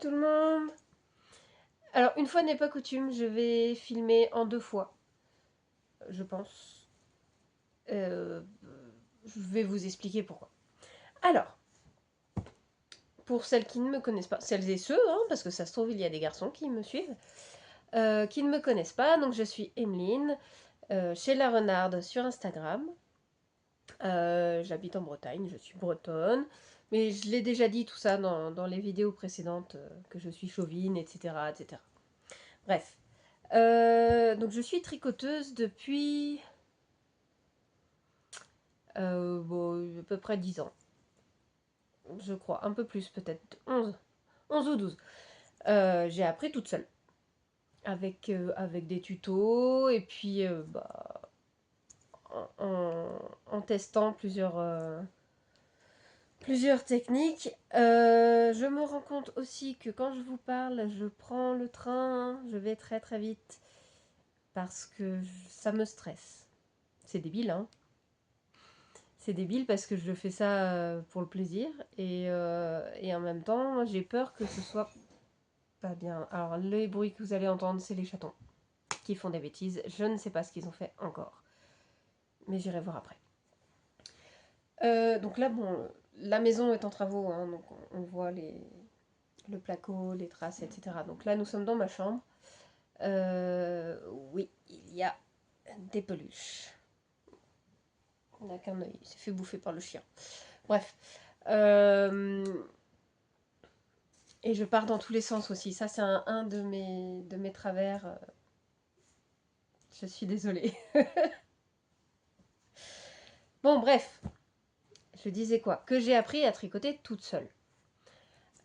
tout le monde. Alors, une fois n'est pas coutume, je vais filmer en 2 fois, je pense. Euh, je vais vous expliquer pourquoi. Alors, pour celles qui ne me connaissent pas, celles et ceux, hein, parce que ça se trouve, il y a des garçons qui me suivent, qui ne me connaissent pas, donc je suis Emeline, chez La Renarde sur Instagram. J'habite en Bretagne, je suis bretonne. Mais je l'ai déjà dit tout ça dans les vidéos précédentes, que je suis chauvine, etc. etc. Bref. Donc je suis tricoteuse depuis bon, à peu près 10 ans. Je crois, un peu plus peut-être, 11 ou 12. J'ai appris toute seule. Avec des tutos et puis en testant plusieurs techniques. Je me rends compte aussi que quand je vous parle, je prends le train, je vais très très vite parce que ça me stresse. C'est débile, hein. C'est débile parce que je fais ça pour le plaisir et en même temps, j'ai peur que ce soit pas bien. Alors, les bruits que vous allez entendre, c'est les chatons qui font des bêtises. Je ne sais pas ce qu'ils ont fait encore, mais j'irai voir après. Donc là, bon, la maison est en travaux, hein, donc on voit le placo, les traces, etc. Donc là, nous sommes dans ma chambre. Oui, il y a des peluches. On n'a qu'un œil, il s'est fait bouffer par le chien. Bref. Et je pars dans tous les sens aussi. Ça, c'est un de mes travers. Je suis désolée. Bon, bref. Je disais quoi? Que j'ai appris à tricoter toute seule.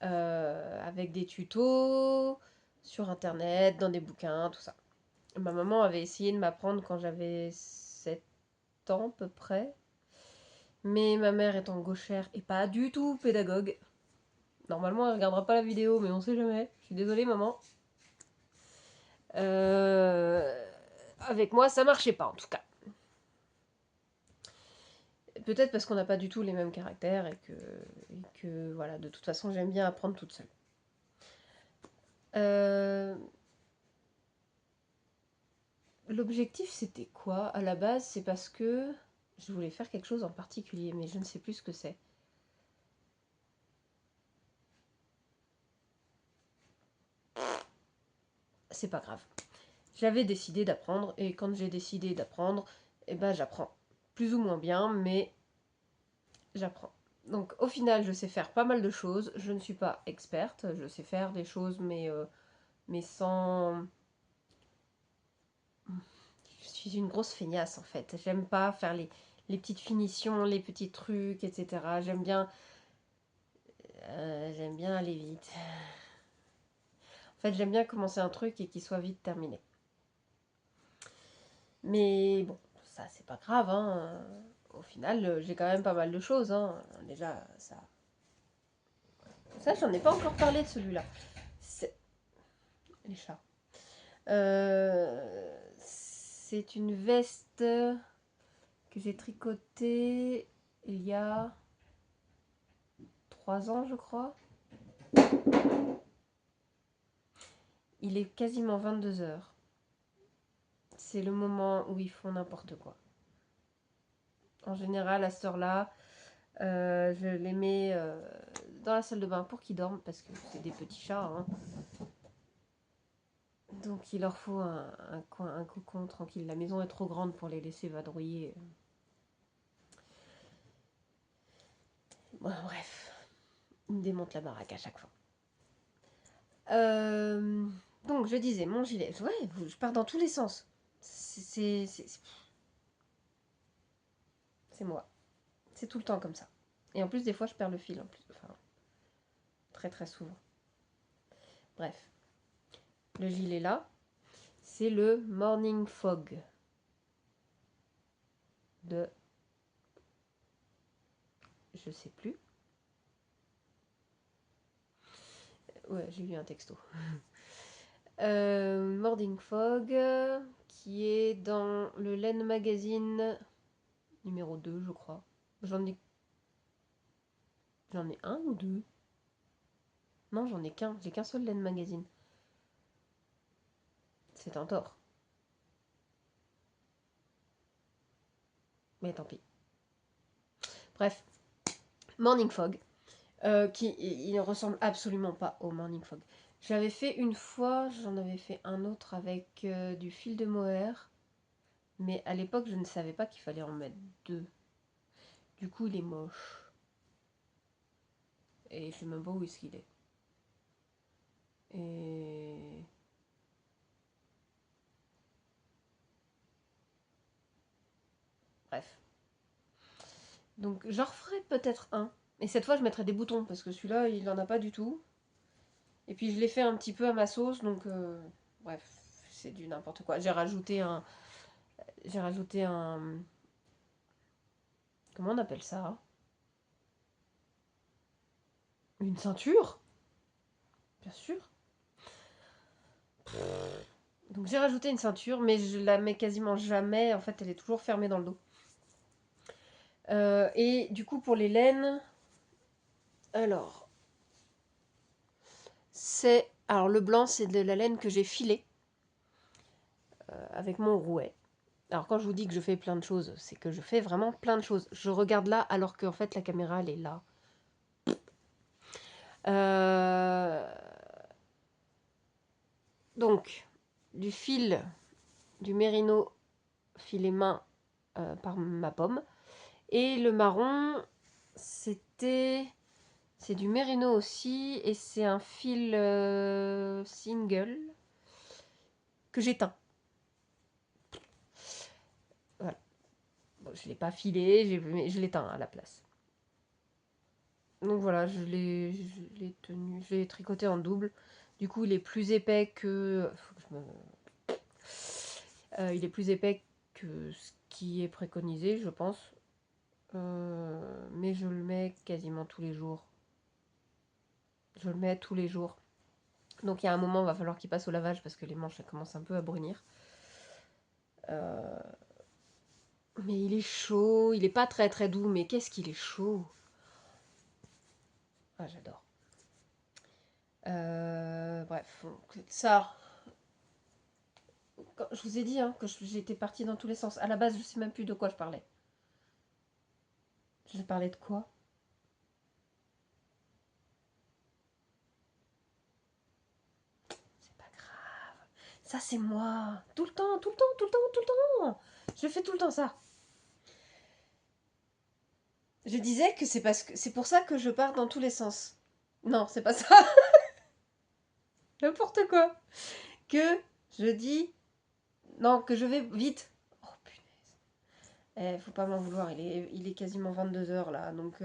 Avec des tutos sur internet, dans des bouquins, tout ça. Ma maman avait essayé de m'apprendre quand j'avais 7 ans à peu près. Mais ma mère étant gauchère et pas du tout pédagogue. Normalement, elle regardera pas la vidéo, mais on sait jamais. Je suis désolée, maman. Avec moi, ça marchait pas en tout cas. Peut-être parce qu'on n'a pas du tout les mêmes caractères et que voilà, de toute façon, j'aime bien apprendre toute seule. L'objectif, c'était quoi? À la base, c'est parce que je voulais faire quelque chose en particulier, mais je ne sais plus ce que c'est. C'est pas grave. J'avais décidé d'apprendre, et quand j'ai décidé d'apprendre, eh ben j'apprends. Plus ou moins bien, mais j'apprends. Donc au final, je sais faire pas mal de choses. Je ne suis pas experte, je sais faire des choses, mais sans... Je suis une grosse feignasse en fait. J'aime pas faire les petites finitions, les petits trucs, etc. J'aime bien aller vite. En fait, j'aime bien commencer un truc et qu'il soit vite terminé. Mais bon, ça c'est pas grave, hein. Au final, j'ai quand même pas mal de choses, hein. Déjà, ça. Ça, j'en ai pas encore parlé de celui-là. C'est... Les chats. C'est une veste que j'ai tricotée il y a 3 ans, je crois. Il est quasiment 22 heures. C'est le moment où ils font n'importe quoi. En général, à cette heure-là, je les mets dans la salle de bain pour qu'ils dorment parce que c'est des petits chats, hein. Donc il leur faut un coin, un cocon tranquille. La maison est trop grande pour les laisser vadrouiller. Bon, bref, ils me démontent la baraque à chaque fois. Euh, donc je disais, mon gilet. Ouais, je pars dans tous les sens. C'est moi. C'est tout le temps comme ça. Et en plus, des fois, je perds le fil en plus. Enfin, très très souvent. Bref, le gilet là, c'est le Morning Fog de... Je sais plus. Ouais, j'ai vu un texto. Morning Fog, qui est dans le Laine Magazine numéro 2, je crois. J'en ai un ou deux. Non, j'en ai qu'un. J'ai qu'un seul laine magazine. C'est un tort. Mais tant pis. Bref, Morning Fog. Il ne ressemble absolument pas au Morning Fog. J'avais fait une fois, j'en avais fait un autre avec du fil de mohair. Mais à l'époque, je ne savais pas qu'il fallait en mettre deux. Du coup, il est moche. Et je sais même pas où est-ce qu'il est. Et... Bref. Donc, j'en referai peut-être un. Et cette fois, je mettrai des boutons, parce que celui-là, il n'en a pas du tout. Et puis, je l'ai fait un petit peu à ma sauce, donc... bref, c'est du n'importe quoi. J'ai rajouté un... J'ai rajouté un... Comment on appelle ça? Une ceinture? Bien sûr. Donc j'ai rajouté une ceinture, mais je la mets quasiment jamais. En fait, elle est toujours fermée dans le dos. Et du coup, pour les laines, alors, c'est... Alors, le blanc, c'est de la laine que j'ai filée avec mon rouet. Alors, quand je vous dis que je fais plein de choses, c'est que je fais vraiment plein de choses. Je regarde là, alors qu'en fait, la caméra, elle est là. Euh, Donc, du fil, du mérino filé main par ma pomme. Et le marron, c'était... C'est du mérino aussi, et c'est un fil single que j'éteins. Voilà. Bon, je ne l'ai pas filé, mais je l'éteins à la place. Donc voilà, je l'ai tenu, je l'ai tricoté en double. Du coup, il est plus épais que... il est plus épais que ce qui est préconisé, je pense. Mais je le mets quasiment tous les jours. Je le mets tous les jours. Donc il y a un moment, il va falloir qu'il passe au lavage parce que les manches elles commencent un peu à brunir. Euh, Mais il est chaud, il est pas très très doux, mais qu'est-ce qu'il est chaud. Ah, j'adore. Bref, donc, ça, je vous ai dit que j'étais partie dans tous les sens. À la base, je sais même plus de quoi je parlais. Je parlais de quoi? C'est pas grave. Ça, c'est moi. Tout le temps, tout le temps, tout le temps, tout le temps. Je fais tout le temps ça. Je disais que c'est pour ça que je pars dans tous les sens. Non, c'est pas ça. N'importe quoi. Que je dis non, que je vais vite. Oh punaise. Faut pas m'en vouloir, il est quasiment 22 h là, donc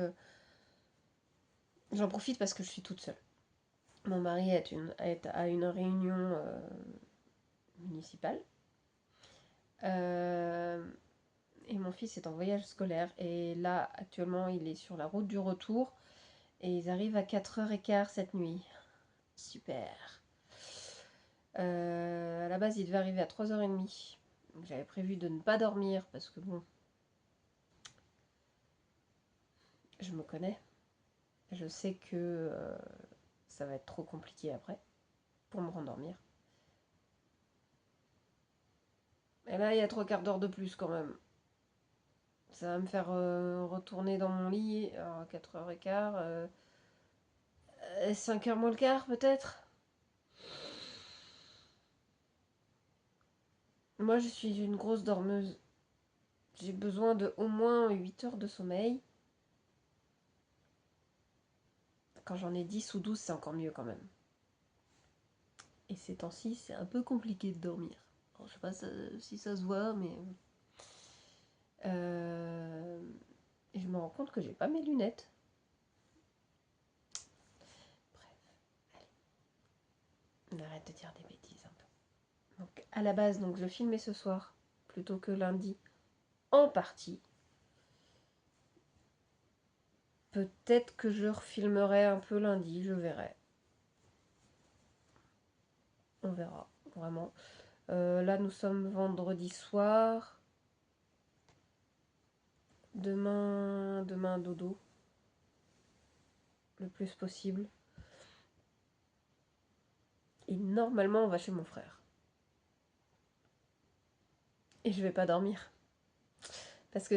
j'en profite parce que je suis toute seule. Mon mari est à une réunion municipale. Euh, et mon fils est en voyage scolaire. Et là, actuellement, il est sur la route du retour. Et ils arrivent à 4h15 cette nuit. Super. À la base, il devait arriver à 3h30. Donc j'avais prévu de ne pas dormir parce que bon, je me connais. Je sais que ça va être trop compliqué après pour me rendormir. Et là, il y a 3 quarts d'heure de plus quand même. Ça va me faire retourner dans mon lit à 4h15. 5h moins le quart peut-être. Moi, je suis une grosse dormeuse. J'ai besoin de au moins 8 heures de sommeil. Quand j'en ai 10 ou 12, c'est encore mieux quand même. Et ces temps-ci, c'est un peu compliqué de dormir. Alors, je sais pas si ça se voit, mais... Et je me rends compte que j'ai pas mes lunettes. Bref, allez. On arrête de dire des bêtises un peu. Donc, à la base, donc, je filmais ce soir plutôt que lundi en partie. Peut-être que je refilmerai un peu lundi, je verrai. On verra, vraiment. Là, nous sommes vendredi soir. Demain dodo. Le plus possible. Et normalement, on va chez mon frère. Et je vais pas dormir. Parce que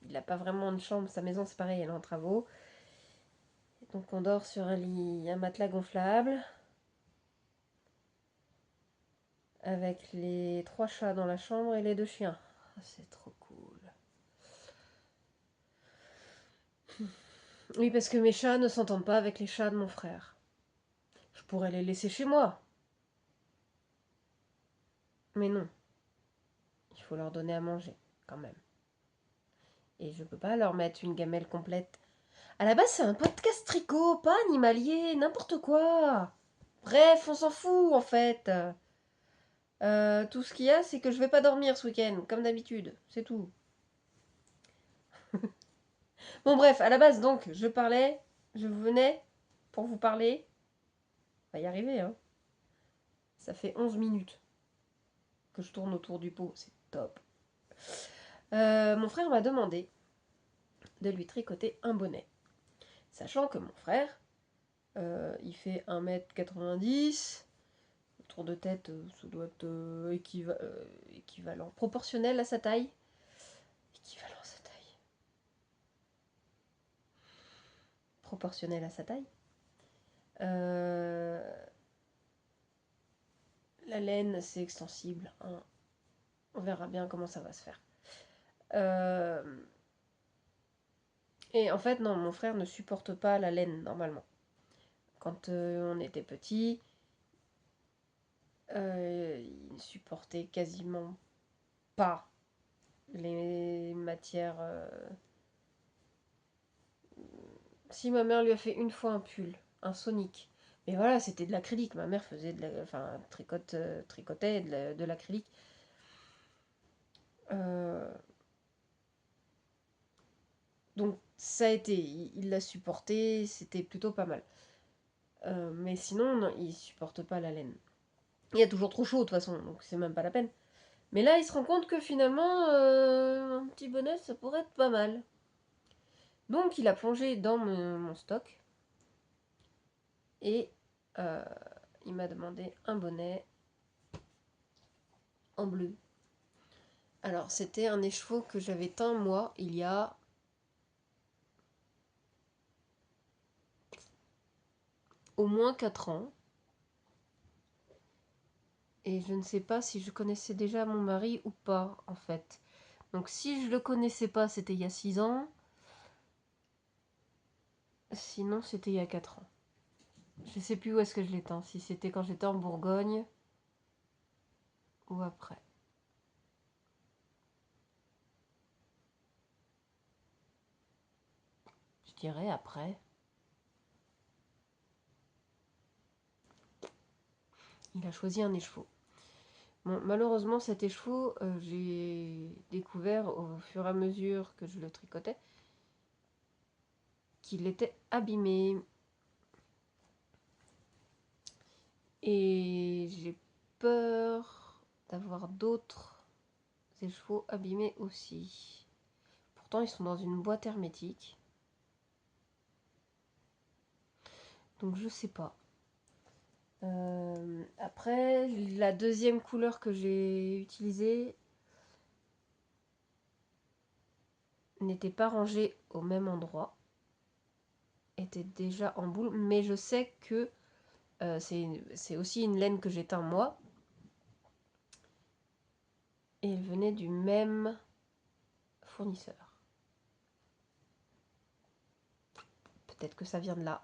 il n'a pas vraiment de chambre. Sa maison, c'est pareil, elle est en travaux. Donc on dort sur un lit, un matelas gonflable. Avec les 3 chats dans la chambre et les 2 chiens. Ah, c'est trop cool. Oui, parce que mes chats ne s'entendent pas avec les chats de mon frère. Je pourrais les laisser chez moi. Mais non, il faut leur donner à manger, quand même. Et je peux pas leur mettre une gamelle complète. À la base, c'est un podcast tricot, pas animalier, n'importe quoi. Bref, on s'en fout, en fait. Tout ce qu'il y a, c'est que je vais pas dormir ce week-end, comme d'habitude. C'est tout. Bon, bref, à la base, donc, je venais pour vous parler. On va y arriver, hein. Ça fait 11 minutes que je tourne autour du pot, c'est top. Mon frère m'a demandé de lui tricoter un bonnet. Sachant que mon frère, il fait 1m90, le tour de tête, ça doit être équivalent, proportionnel à sa taille. Équivalent à sa taille. Proportionnel à sa taille. La laine, c'est extensible, hein. On verra bien comment ça va se faire. Et en fait, non, mon frère ne supporte pas la laine normalement. Quand on était petit, il ne supportait quasiment pas les matières. Si ma mère lui a fait une fois un pull, un Sonic, mais voilà, c'était de l'acrylique. Ma mère faisait tricotait de l'acrylique. Euh, donc ça a été, il l'a supporté, c'était plutôt pas mal. Mais sinon, non, il supporte pas la laine. Il y a toujours trop chaud de toute façon, donc c'est même pas la peine. Mais là, il se rend compte que finalement, un petit bonnet, ça pourrait être pas mal. Donc, il a plongé dans mon stock et euh, il m'a demandé un bonnet en bleu. Alors, c'était un écheveau que j'avais teint moi il y a au moins 4 ans. Et je ne sais pas si je connaissais déjà mon mari ou pas, en fait. Donc, si je le connaissais pas, c'était il y a 6 ans. Sinon, c'était il y a 4 ans. Je sais plus où est-ce que je l'ai teint. Si c'était quand j'étais en Bourgogne ou après. Je dirais après. Il a choisi un écheveau. Bon, malheureusement, cet écheveau, j'ai découvert au fur et à mesure que je le tricotais qu'il était abîmé. Et j'ai peur d'avoir d'autres écheveaux abîmés aussi. Pourtant, ils sont dans une boîte hermétique. Donc, je sais pas. Après, la deuxième couleur que j'ai utilisée n'était pas rangée au même endroit. Était déjà en boule. Mais je sais que c'est aussi une laine que j'ai teint moi. Et elle venait du même fournisseur. Peut-être que ça vient de là.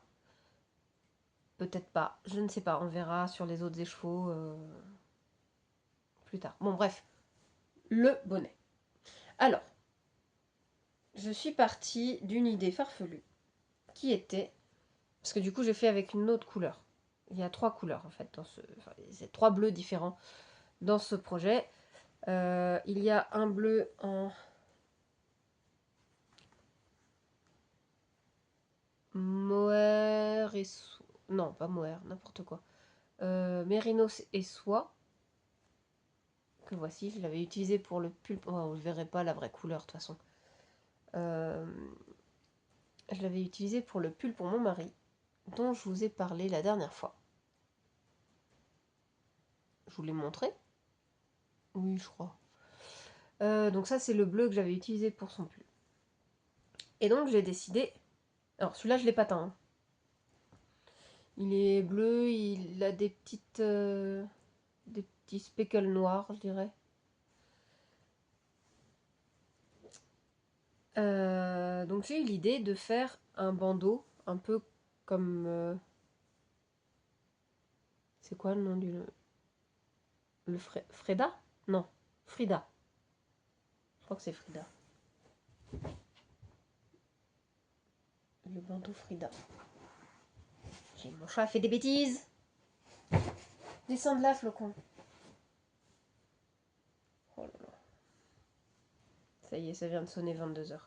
Peut-être pas. Je ne sais pas. On verra sur les autres écheveaux plus tard. Bon, bref. Le bonnet. Alors, je suis partie d'une idée farfelue qui était... Parce que du coup, j'ai fait avec une autre couleur. Il y a 3 couleurs en fait dans ce... Enfin, c'est 3 bleus différents dans ce projet. Il y a un bleu en mohair et soie. Non, pas mohair, n'importe quoi. Mérinos et soie. Que voici, je l'avais utilisé pour le pull. Oh, je verrai pas la vraie couleur de toute façon. Je l'avais utilisé pour le pull pour mon mari, dont je vous ai parlé la dernière fois. Je vous l'ai montré. Oui, je crois. Donc ça, c'est le bleu que j'avais utilisé pour son pull. Et donc, j'ai décidé... Alors, celui-là, je l'ai pas teint. Hein. Il est bleu, il a des petites... des petits speckles noirs, je dirais. Donc j'ai eu l'idée de faire un bandeau, un peu comme... c'est quoi le nom du... Freda? Non, Frida. Je crois que c'est Frida. Le bandeau Frida. Mon chat fait des bêtises. Descends de là, flocon. Oh là là. Ça y est, ça vient de sonner 22 h.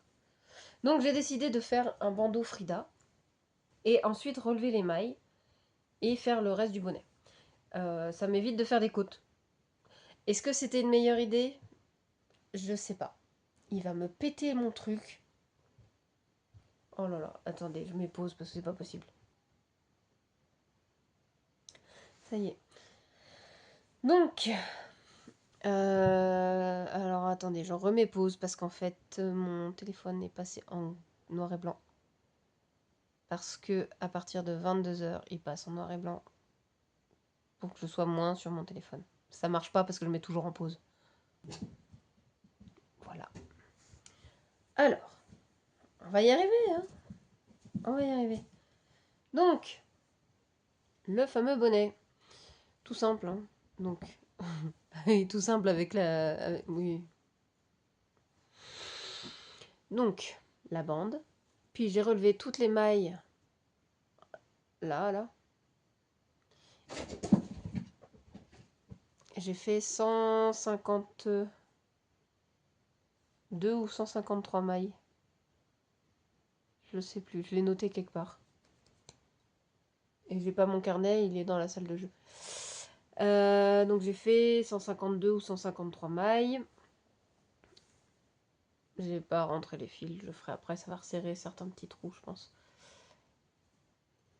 Donc j'ai décidé de faire un bandeau Frida. Et ensuite relever les mailles. Et faire le reste du bonnet. Ça m'évite de faire des côtes. Est-ce que c'était une meilleure idée? Je sais pas. Il va me péter mon truc. Oh là là, attendez, je mets pause parce que c'est pas possible. Ça y est. Donc, alors attendez, j'en remets pause parce qu'en fait, mon téléphone est passé en noir et blanc. Parce que à partir de 22 h, il passe en noir et blanc pour que je sois moins sur mon téléphone. Ça marche pas parce que je le mets toujours en pause. Voilà. Alors, on va y arriver, hein. On va y arriver. Donc, le fameux bonnet. Tout simple, hein. Donc, tout simple avec la... oui. Donc, la bande. Puis j'ai relevé toutes les mailles. Là. J'ai fait 152 ou 153 mailles. Je sais plus, je l'ai noté quelque part. Et j'ai pas mon carnet, il est dans la salle de jeu. Donc j'ai fait 152 ou 153 mailles. J'ai pas rentré les fils, je ferai après, ça va resserrer certains petits trous, je pense.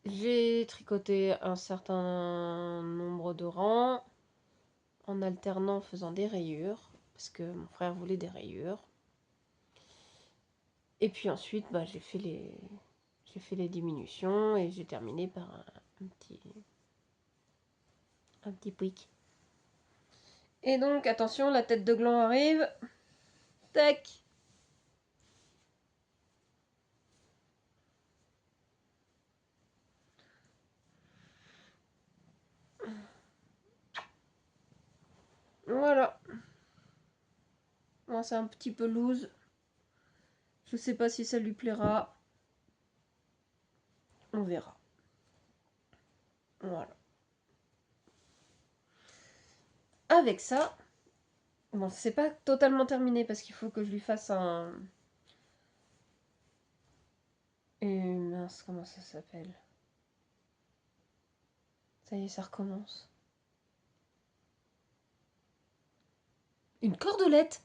J'ai tricoté un certain nombre de rangs en alternant, faisant des rayures, parce que mon frère voulait des rayures. Et puis ensuite, bah, j'ai fait les diminutions et j'ai terminé par un petit pic. Et donc, attention, la tête de gland arrive. Tac. Voilà. Moi, c'est un petit peu loose. Je sais pas si ça lui plaira. On verra. Voilà. Avec ça, bon, c'est pas totalement terminé parce qu'il faut que je lui fasse un... mince, comment ça s'appelle? Ça y est, ça recommence. Une cordelette.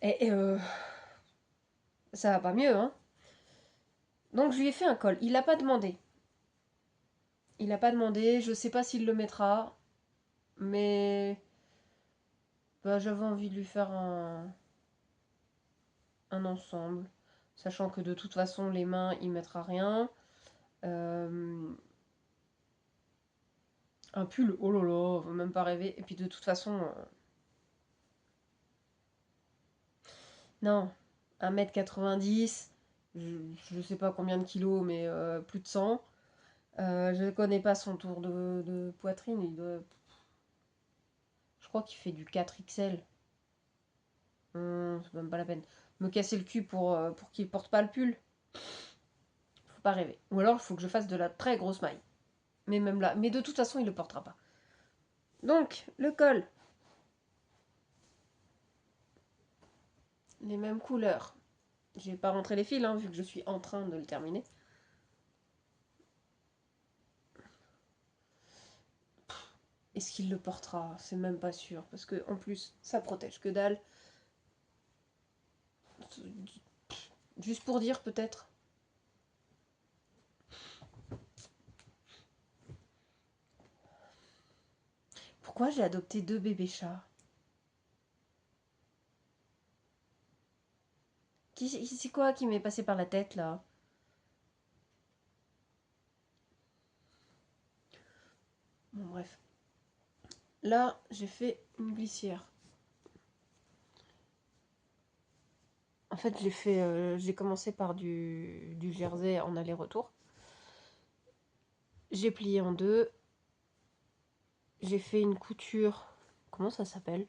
Et ça va pas mieux, hein. Donc je lui ai fait un col. Il n'a pas demandé. Il n'a pas demandé. Je sais pas s'il le mettra. Mais bah, j'avais envie de lui faire un ensemble. Sachant que de toute façon, les mains, il mettra rien. Un pull, oh là là, faut même pas rêver. Et puis de toute façon... non, 1 m 90, je sais pas combien de kilos, mais plus de 100. Je ne connais pas son tour de poitrine. Je crois qu'il fait du 4XL. C'est même pas la peine. Me casser le cul pour qu'il porte pas le pull. Faut pas rêver. Ou alors il faut que je fasse de la très grosse maille. Mais même là. Mais de toute façon, il le portera pas. Donc, le col. Les mêmes couleurs. J'ai pas rentré les fils, hein, vu que je suis en train de le terminer. Est-ce qu'il le portera? C'est même pas sûr. Parce que en plus, ça protège que dalle. Juste pour dire peut-être. Pourquoi j'ai adopté 2 bébés chats? C'est quoi qui m'est passé par la tête là? Bon, bref. Là, j'ai fait une glissière. En fait, j'ai commencé par du jersey en aller-retour. J'ai plié en deux. J'ai fait une couture. Comment ça s'appelle?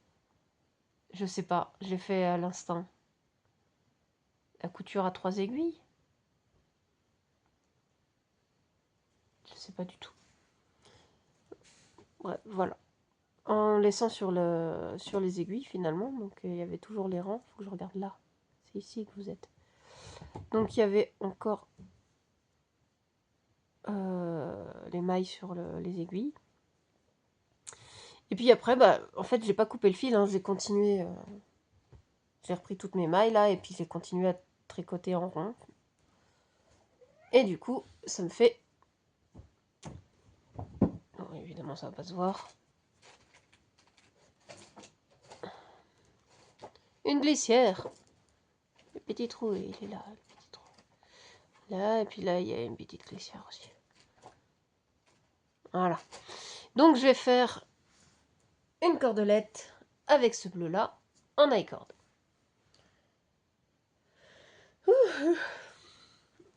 Je sais pas. J'ai fait à l'instinct. La couture à 3 aiguilles? Je sais pas du tout. Ouais, voilà. En laissant sur les aiguilles finalement. Donc il y avait toujours les rangs. Faut que je regarde là. C'est ici que vous êtes. Donc il y avait encore les mailles sur les aiguilles. Et puis après, bah, en fait, j'ai pas coupé le fil, hein, j'ai continué. J'ai repris toutes mes mailles là, et puis j'ai continué à tricoter en rond. Et du coup, ça me fait. Bon, évidemment, ça va pas se voir. Une glissière. Le petit trou, il est là. Le petit trou. Là, et puis là, il y a une petite glissière aussi. Voilà. Donc, je vais faire une cordelette avec ce bleu-là en I-cord.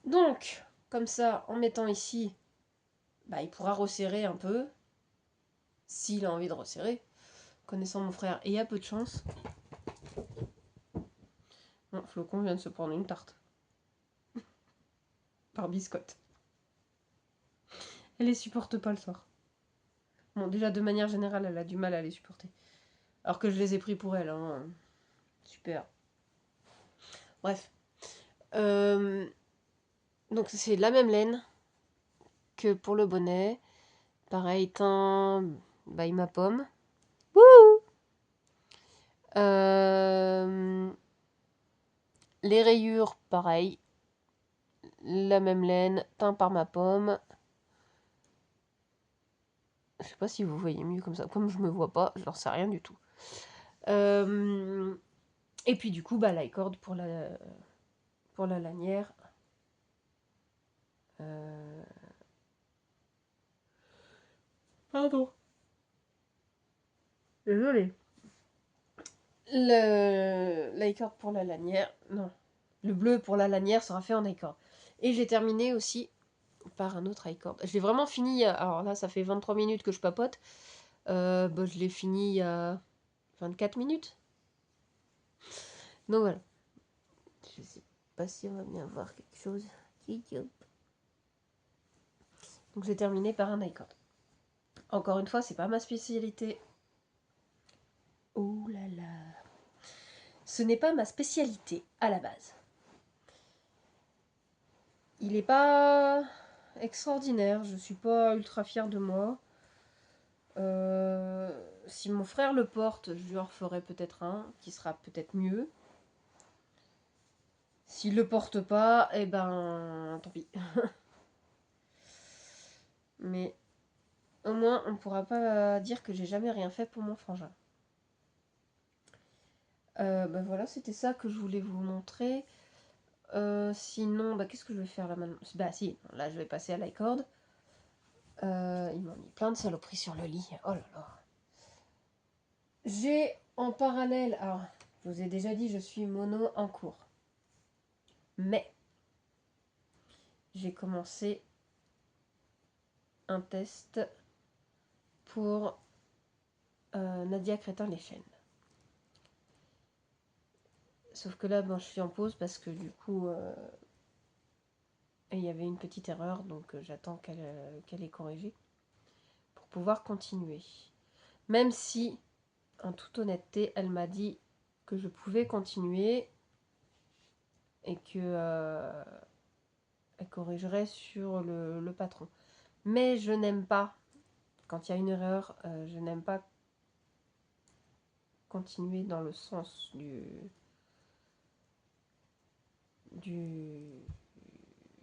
Donc, comme ça, en mettant ici, bah, il pourra resserrer un peu, s'il a envie de resserrer. Connaissant mon frère, et il y a peu de chance. Bon, Flocon vient de se prendre une tarte. Par biscotte. Elle les supporte pas le soir. Bon, déjà, de manière générale, elle a du mal à les supporter. Alors que je les ai pris pour elle. Hein. Super. Bref. Donc, c'est la même laine que pour le bonnet. Pareil, teint, by ma pomme. Wouh! Les rayures, pareil. La même laine, teint par ma pomme. Je sais pas si vous voyez mieux comme ça. Comme je me vois pas, je n'en sais rien du tout. Et puis du coup, bah, l'i-cord pour la lanière. Pardon. Désolée. L'i-cord pour la lanière. Non. Le bleu pour la lanière sera fait en i-cord. Et j'ai terminé aussi par un autre i-cord. Je l'ai vraiment fini. Alors là, ça fait 23 minutes que je papote. Bah, je l'ai fini il y a 24 minutes. Donc voilà. Je sais pas si on va bien voir quelque chose. Donc j'ai terminé par un i-cord. Encore une fois, c'est pas ma spécialité. Oh là là. Ce n'est pas ma spécialité à la base. Il n'est pas extraordinaire, je suis pas ultra fière de moi. Si mon frère le porte, je lui en ferai peut-être un qui sera peut-être mieux. S'il le porte pas, eh ben tant pis. Mais au moins on pourra pas dire que j'ai jamais rien fait pour mon frangin. Ben voilà, c'était ça que je voulais vous montrer. Sinon, bah, qu'est-ce que je vais faire là maintenant? Bah si, là je vais passer à l'i-cord. Ils m'ont mis plein de saloperies sur le lit. Oh là là. J'ai en parallèle, alors je vous ai déjà dit, je suis mono en cours. Mais j'ai commencé un test pour Nadia Crétin-les-Chênes. Sauf que là, bon, je suis en pause parce que du coup, il y avait une petite erreur, donc j'attends qu'elle ait corrigé pour pouvoir continuer. Même si, en toute honnêteté, elle m'a dit que je pouvais continuer et que elle corrigerait sur le patron. Mais je n'aime pas, quand il y a une erreur, je n'aime pas continuer dans le sens de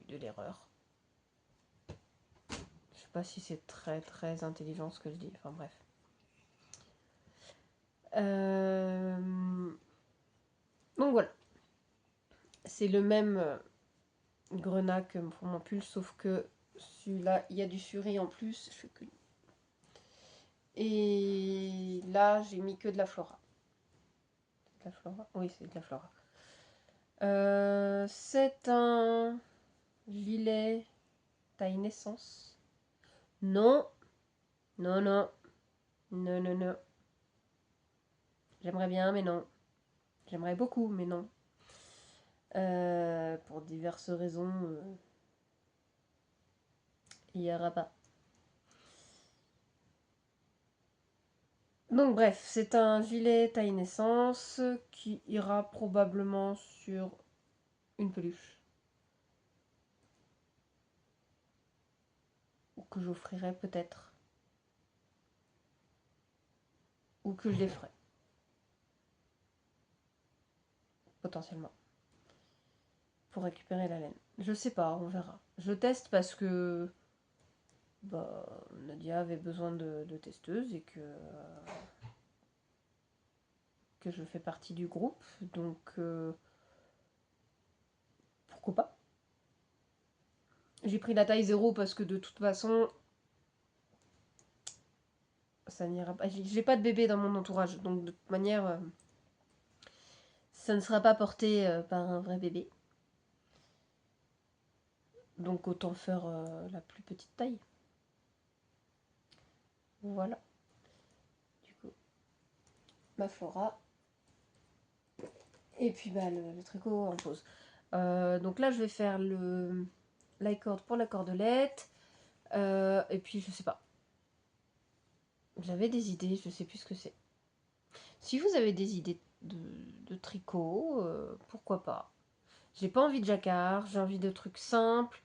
l'erreur. Je sais pas si c'est très très intelligent ce que je dis, enfin bref. Donc voilà. C'est le même grenat que pour mon pull, sauf que celui-là, il y a du suri en plus. Et là, j'ai mis que de la flora. De la flora? Oui, c'est de la flora. C'est un gilet taille naissance. Non, non, non, non, non, non. J'aimerais bien, mais non. J'aimerais beaucoup, mais non. Pour diverses raisons, il n'y aura pas. Donc bref, c'est un gilet taille naissance qui ira probablement sur une peluche. Ou que j'offrirai peut-être. Ou que je les ferai. Potentiellement. Pour récupérer la laine. Je sais pas, on verra. Je teste parce que Nadia avait besoin de testeuse et que je fais partie du groupe. Donc pourquoi pas. J'ai pris la taille 0 parce que de toute façon, ça n'ira pas. J'ai pas de bébé dans mon entourage. Donc de toute manière, ça ne sera pas porté par un vrai bébé. Donc autant faire la plus petite taille. Voilà. Du coup, ma flora. Et puis le tricot en pause. Donc là, je vais faire l'icord pour la cordelette. Et puis, je sais pas. J'avais des idées, je sais plus ce que c'est. Si vous avez des idées de tricot, pourquoi pas. J'ai pas envie de jacquard, j'ai envie de trucs simples.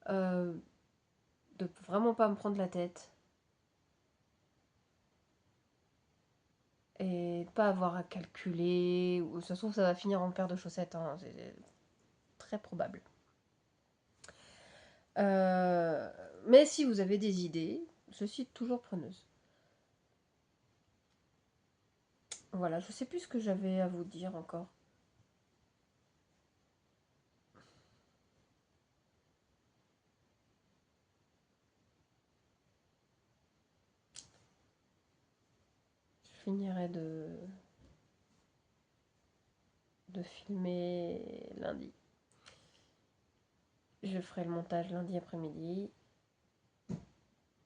De vraiment pas me prendre la tête. Et de pas avoir à calculer. Ou ça se trouve, ça va finir en paire de chaussettes. Hein, c'est très probable. Mais si vous avez des idées, je suis toujours preneuse. Voilà, je sais plus ce que j'avais à vous dire encore. Je finirai de filmer lundi. Je ferai le montage lundi après-midi.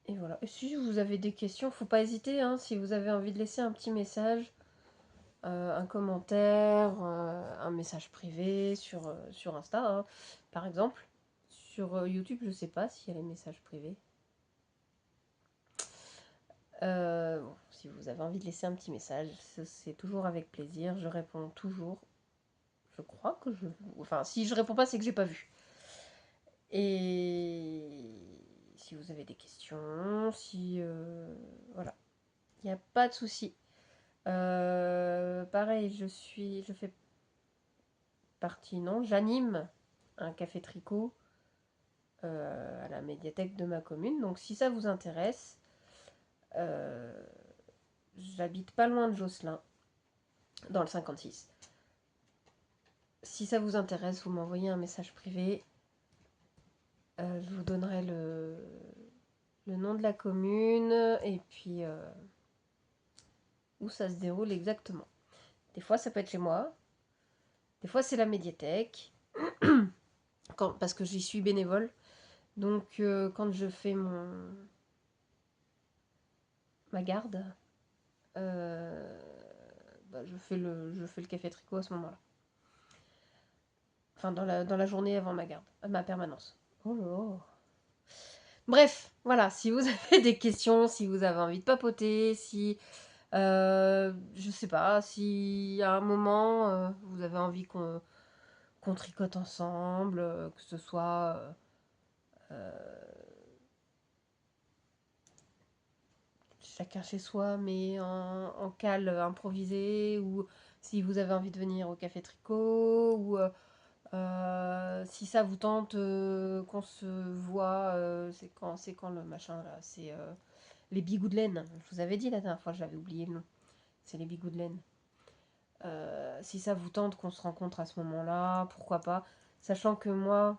Et voilà. Et si vous avez des questions, faut pas hésiter. Hein, si vous avez envie de laisser un petit message, un commentaire, un message privé sur Insta, hein, par exemple. Sur YouTube, je sais pas s'il y a les messages privés. Bon, si vous avez envie de laisser un petit message, c'est toujours avec plaisir. Je réponds toujours. Je crois que je... Enfin, si je réponds pas, c'est que j'ai pas vu. Et si vous avez des questions, si... voilà. Il n'y a pas de souci. Pareil, je fais partie, non, j'anime un café tricot à la médiathèque de ma commune. Donc si ça vous intéresse, j'habite pas loin de Josselin, dans le 56. Si ça vous intéresse, vous m'envoyez un message privé. Je vous donnerai le nom de la commune et puis où ça se déroule exactement. Des fois, ça peut être chez moi. Des fois, c'est la médiathèque. Parce que j'y suis bénévole. Donc, quand je fais ma garde, je fais le café tricot à ce moment-là. Enfin, dans la journée avant ma garde, ma permanence. Oh là là. Bref, voilà, si vous avez des questions, si vous avez envie de papoter, si, je sais pas, si à un moment, vous avez envie qu'on tricote ensemble, que ce soit chacun chez soi, mais en cale improvisé, ou si vous avez envie de venir au café tricot, ou si ça vous tente qu'on se voit, c'est quand le machin là, c'est les bigoux de laine. Je vous avais dit la dernière fois, j'avais oublié le nom. c'est les Bigoud Laine. Si ça vous tente qu'on se rencontre à ce moment-là, pourquoi pas. Sachant que moi,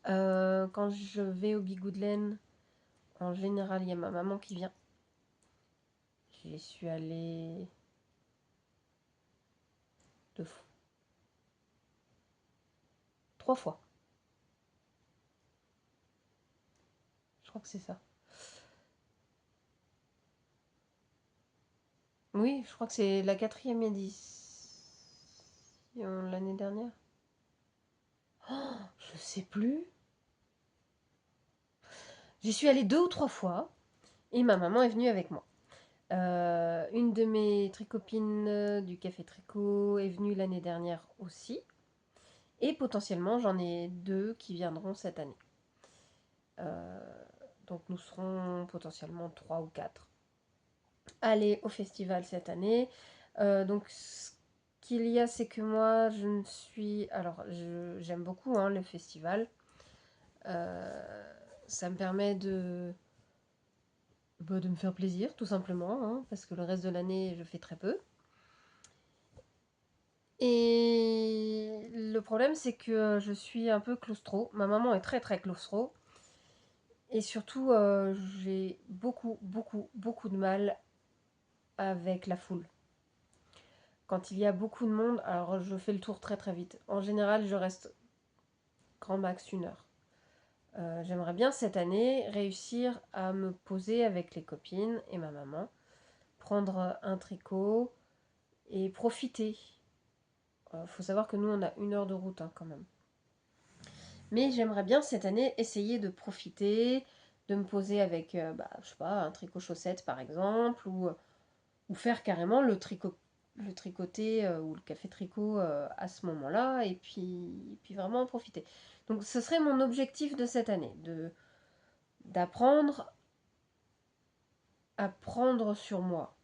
quand je vais au Bigoud Laine, en général, il y a ma maman qui vient. J'y suis allée 2 fois. 3 fois. Je crois que c'est ça. Oui, je crois que c'est la 4e édition l'année dernière. Oh, je sais plus. J'y suis allée 2 ou 3 fois et ma maman est venue avec moi. Une de mes tricopines du Café Tricot est venue l'année dernière aussi. Et potentiellement, j'en ai 2 qui viendront cette année. Euh, donc nous serons potentiellement 3 ou 4 aller au festival cette année. Donc ce qu'il y a, c'est que moi, je ne suis... Alors, j'aime beaucoup le festival. Ça me permet de me faire plaisir, tout simplement, parce que le reste de l'année, je fais très peu. Et le problème, c'est que je suis un peu claustro. Ma maman est très très claustro. Et surtout, j'ai beaucoup, beaucoup, beaucoup de mal avec la foule. Quand il y a beaucoup de monde, alors je fais le tour très très vite. En général, je reste grand max 1 heure. J'aimerais bien cette année réussir à me poser avec les copines et ma maman, prendre un tricot et profiter. Faut savoir que nous, on a 1 heure de route quand même. Mais j'aimerais bien cette année essayer de profiter, de me poser avec, je sais pas, un tricot chaussette par exemple, ou faire carrément le tricoter ou le café tricot à ce moment-là, et puis vraiment en profiter. Donc ce serait mon objectif de cette année, d'apprendre à prendre sur moi.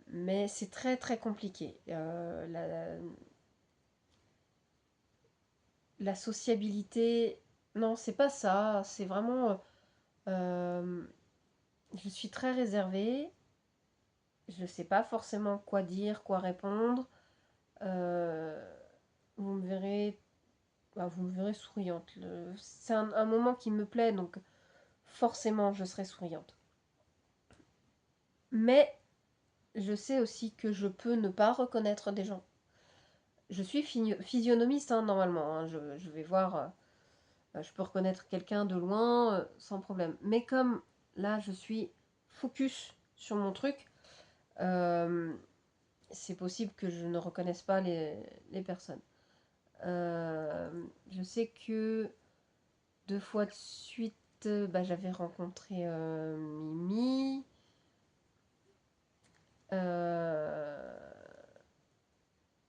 Mais c'est très très compliqué. La sociabilité, non, c'est pas ça. C'est vraiment. euh, je suis très réservée. Je ne sais pas forcément quoi dire, quoi répondre. Euh, vous me verrez, vous me verrez souriante. C'est un moment qui me plaît, donc forcément je serai souriante. Mais je sais aussi que je peux ne pas reconnaître des gens. Je suis physionomiste normalement. Je vais voir, je peux reconnaître quelqu'un de loin sans problème. Mais comme là je suis focus sur mon truc, euh, c'est possible que je ne reconnaisse pas les personnes. Je sais que 2 fois de suite, j'avais rencontré Mimi. Euh,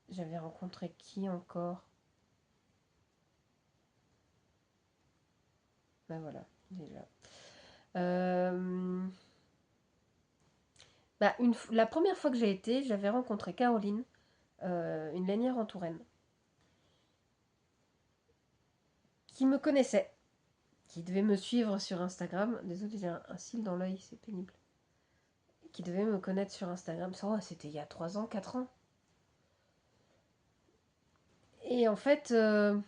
J'avais rencontré qui encore? Ben voilà, déjà. Euh, la première fois que j'ai été, j'avais rencontré Caroline, une lainière en Touraine, qui me connaissait, qui devait me suivre sur Instagram. Désolée, j'ai un cil dans l'œil, c'est pénible. Qui devait me connaître sur Instagram. Ça, c'était il y a 3 ans, 4 ans. Et en fait, elle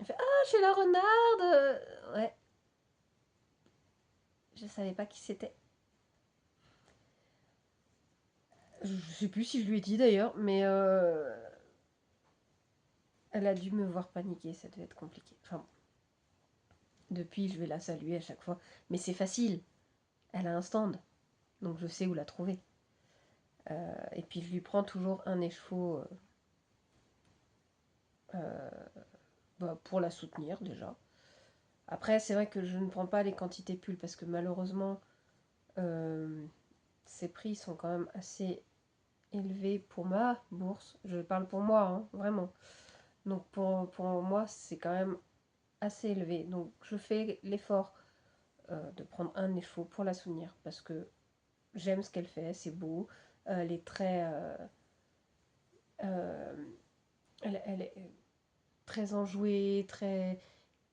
fait ah, chez la renarde. Ouais, je savais pas qui c'était. Je sais plus si je lui ai dit d'ailleurs, mais elle a dû me voir paniquer, ça devait être compliqué. Enfin, depuis, je vais la saluer à chaque fois. Mais c'est facile, elle a un stand, donc je sais où la trouver. Et puis je lui prends toujours un écheveau euh, pour la soutenir déjà. Après, c'est vrai que je ne prends pas les quantités pulls parce que malheureusement, euh, ces prix sont quand même assez élevés pour ma bourse. Je parle pour moi, vraiment. Donc pour moi, c'est quand même assez élevé. Donc je fais l'effort de prendre un écheveau pour la soutenir parce que j'aime ce qu'elle fait, c'est beau. Les traits, euh, elle est très enjouée, très,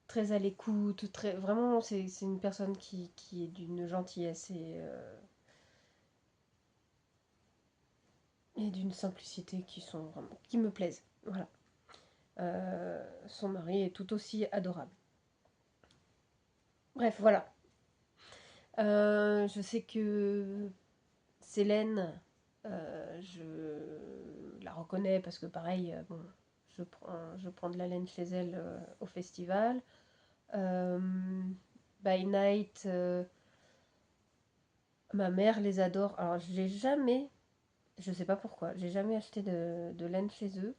très à l'écoute. Vraiment, c'est une personne qui est d'une gentillesse. et d'une simplicité qui me plaisent. Voilà. Son mari est tout aussi adorable. Bref, voilà. Je sais que Célène, je la reconnais parce que pareil, bon, je prends de la laine chez elle au festival. By Night, ma mère les adore. Alors j'ai jamais, je sais pas pourquoi, j'ai jamais acheté de laine chez eux.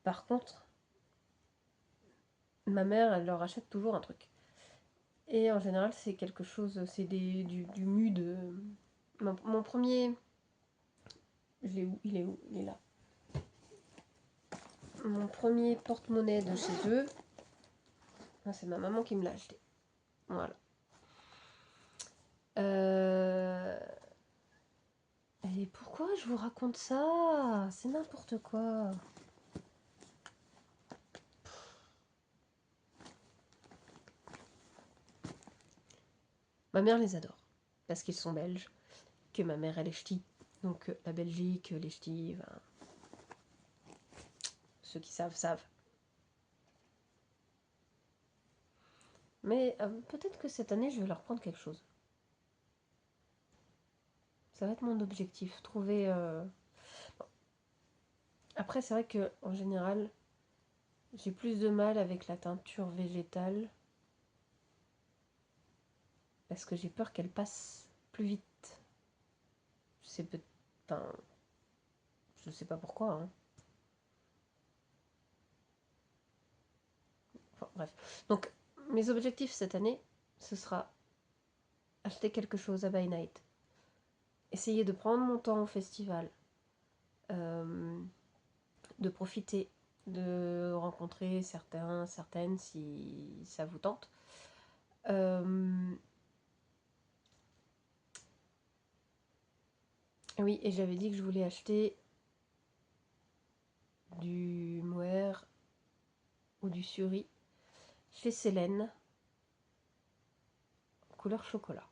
Par contre, ma mère, elle leur achète toujours un truc. Et en général, c'est quelque chose, c'est du mu de... Mon premier... Je l'ai où? Il est où? Il est là. Mon premier porte-monnaie de chez eux, c'est ma maman qui me l'a acheté. Voilà. Et pourquoi je vous raconte ça? C'est n'importe quoi. Ma mère les adore, parce qu'ils sont belges, que ma mère elle est ch'ti. Donc la Belgique, les ch'tis, ben, ceux qui savent, savent. Mais peut-être que cette année, je vais leur prendre quelque chose. Ça va être mon objectif, trouver... Bon. Après, c'est vrai que en général, j'ai plus de mal avec la teinture végétale, parce que j'ai peur qu'elle passe plus vite. Je sais peut... Enfin, je sais pas pourquoi, hein. Enfin, bref. Donc, mes objectifs cette année, ce sera acheter quelque chose à By Night. Essayer de prendre mon temps au festival. De profiter, de rencontrer certaines si ça vous tente. Oui, et j'avais dit que je voulais acheter du mohair ou du suri chez Célène, couleur chocolat.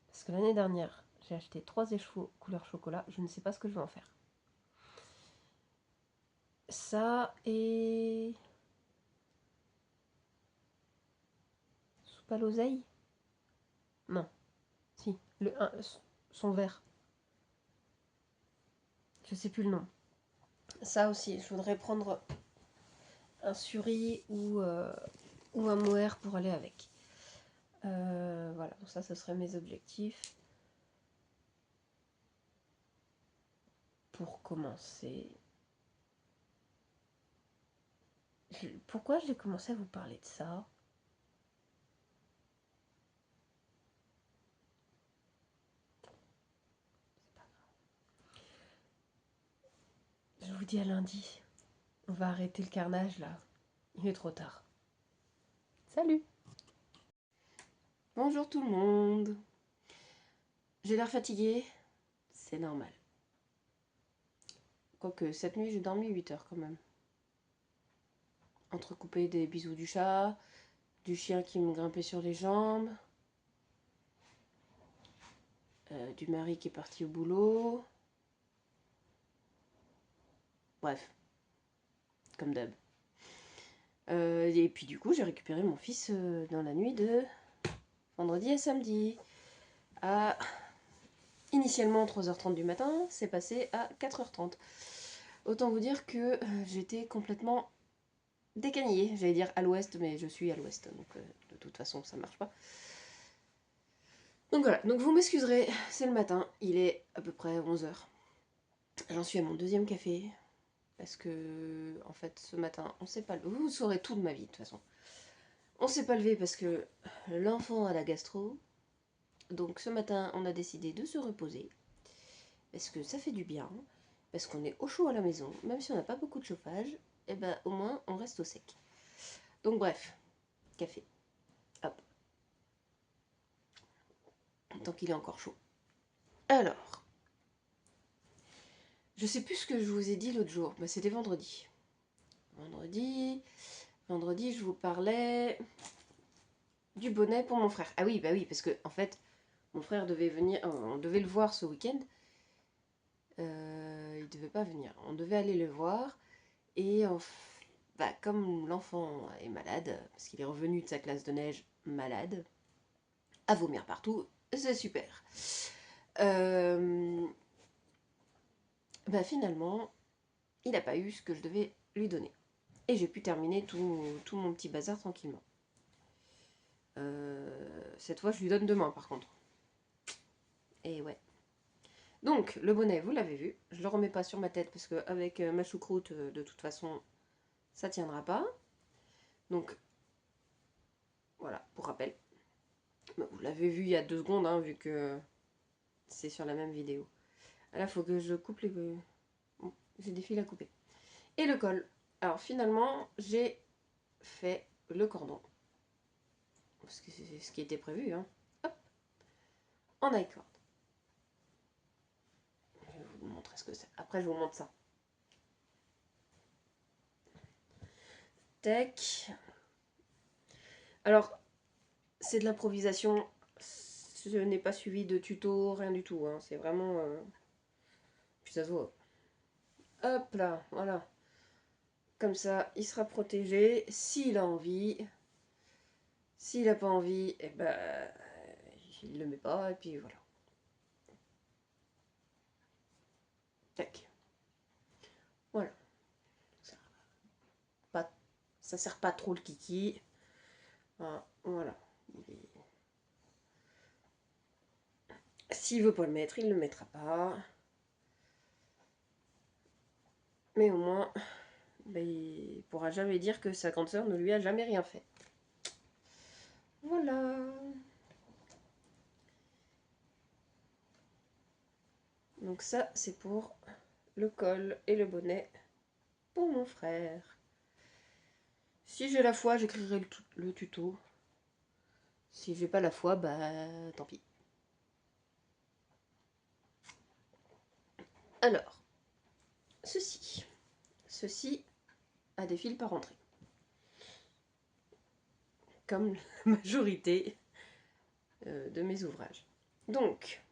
Parce que l'année dernière, j'ai acheté 3 échevaux couleur chocolat, je ne sais pas ce que je vais en faire. Ça et... soupe à l'oseille? Non, si, son vert. Je sais plus le nom. Ça aussi, je voudrais prendre un suri ou un mohair pour aller avec. Voilà, donc ça, ce serait mes objectifs. Pour commencer... Pourquoi j'ai commencé à vous parler de ça? Je vous dis à lundi. On va arrêter le carnage là. Il est trop tard. Salut! Bonjour tout le monde. J'ai l'air fatiguée. C'est normal. Quoique cette nuit j'ai dormi 8 heures quand même. Entrecoupé des bisous du chat, du chien qui me grimpait sur les jambes, du mari qui est parti au boulot. Bref, comme d'hab. Et puis du coup, j'ai récupéré mon fils dans la nuit de vendredi à samedi. À initialement 3h30 du matin, c'est passé à 4h30. Autant vous dire que j'étais complètement décanillée. J'allais dire à l'ouest, mais je suis à l'ouest, donc de toute façon ça marche pas. Donc voilà, donc vous m'excuserez, c'est le matin, il est à peu près 11h. J'en suis à mon 2e café, parce que, en fait, ce matin, on s'est pas levé. Vous saurez tout de ma vie, de toute façon. On s'est pas levé parce que l'enfant a la gastro. Donc ce matin, on a décidé de se reposer. Parce que ça fait du bien. Parce qu'on est au chaud à la maison. Même si on n'a pas beaucoup de chauffage, et ben au moins, on reste au sec. Donc bref, café. Hop. Tant qu'il est encore chaud. Alors, je sais plus ce que je vous ai dit l'autre jour. Bah, c'était vendredi. Vendredi, je vous parlais du bonnet pour mon frère. Ah oui, bah oui, parce que en fait, Mon frère devait venir, on devait le voir ce week-end. Il devait pas venir. On devait aller le voir. Et comme l'enfant est malade, parce qu'il est revenu de sa classe de neige malade, à vomir partout, c'est super. Finalement, il n'a pas eu ce que je devais lui donner. Et j'ai pu terminer tout mon petit bazar tranquillement. Cette fois, je lui donne demain, par contre. Et ouais. Donc, le bonnet, vous l'avez vu. Je le remets pas sur ma tête parce qu'avec ma choucroute, de toute façon, ça tiendra pas. Donc, voilà, pour rappel. Vous l'avez vu il y a 2 secondes, hein, vu que c'est sur la même vidéo. Là, il faut que je coupe les... Bon, j'ai des fils à couper. Et le col. Alors, finalement, j'ai fait le cordon. Parce que c'est ce qui était prévu, hein. Hop. En I-cord. Je vais vous montrer ce que c'est. Après, je vous montre ça. Tac. Alors, c'est de l'improvisation. Je n'ai pas suivi de tuto, rien du tout, hein. C'est vraiment... Puis ça se voit. Hop là, voilà. Comme ça, il sera protégé s'il a envie. S'il n'a pas envie, eh ben, il le met pas, et puis voilà. Tac. Voilà. Ça sert pas trop le kiki. Voilà. S'il veut pas le mettre, il le mettra pas. Mais au moins, il pourra jamais dire que sa grande sœur ne lui a jamais rien fait. Voilà. Donc ça, c'est pour le col et le bonnet pour mon frère. Si j'ai la foi, j'écrirai le tuto. Si j'ai pas la foi, tant pis. Alors, ceci a des fils par entrée. Comme la majorité de mes ouvrages. Donc,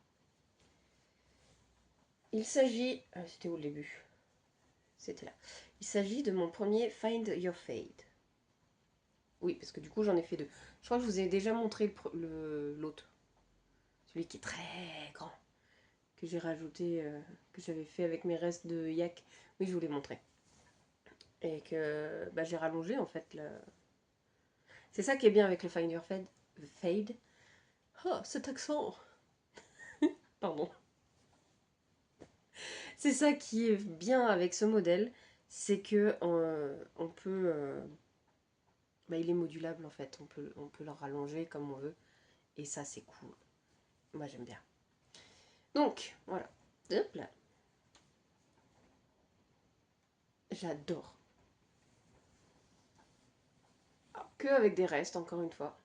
il s'agit... c'était où le début? C'était là. Il s'agit de mon premier Find Your Fade. Oui, parce que du coup, j'en ai fait 2. Je crois que je vous ai déjà montré l'autre. Celui qui est très grand. Que j'ai rajouté, que j'avais fait avec mes restes de yak. Oui, je vous l'ai montré. Et que j'ai rallongé, en fait. C'est ça qui est bien avec le Find Your Fade. Oh, cet accent. Pardon. C'est ça qui est bien avec ce modèle, c'est que on peut... il est modulable en fait, on peut le rallonger comme on veut. Et ça c'est cool. Moi j'aime bien. Donc, voilà. Hop là. J'adore. Que avec des restes, encore une fois.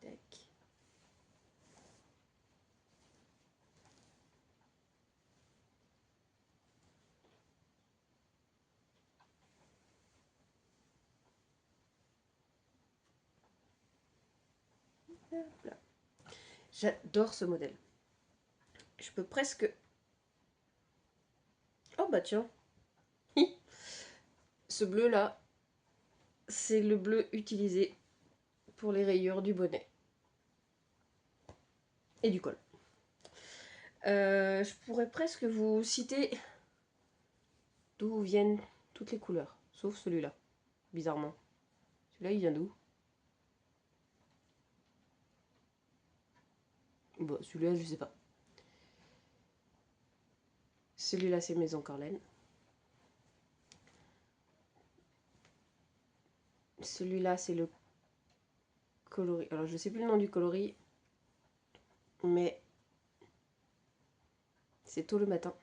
Tac. Hop là. J'adore ce modèle. Je peux presque... Oh bah tiens. Ce bleu là, c'est le bleu utilisé pour les rayures du bonnet. Et du col. Je pourrais presque vous citer d'où viennent toutes les couleurs, sauf celui-là, bizarrement. Celui-là, il vient d'où? Bon, celui-là, je sais pas. Celui-là, c'est Maison Corlaine. Celui-là, c'est le coloris. Alors, je sais plus le nom du coloris, mais c'est tôt le matin.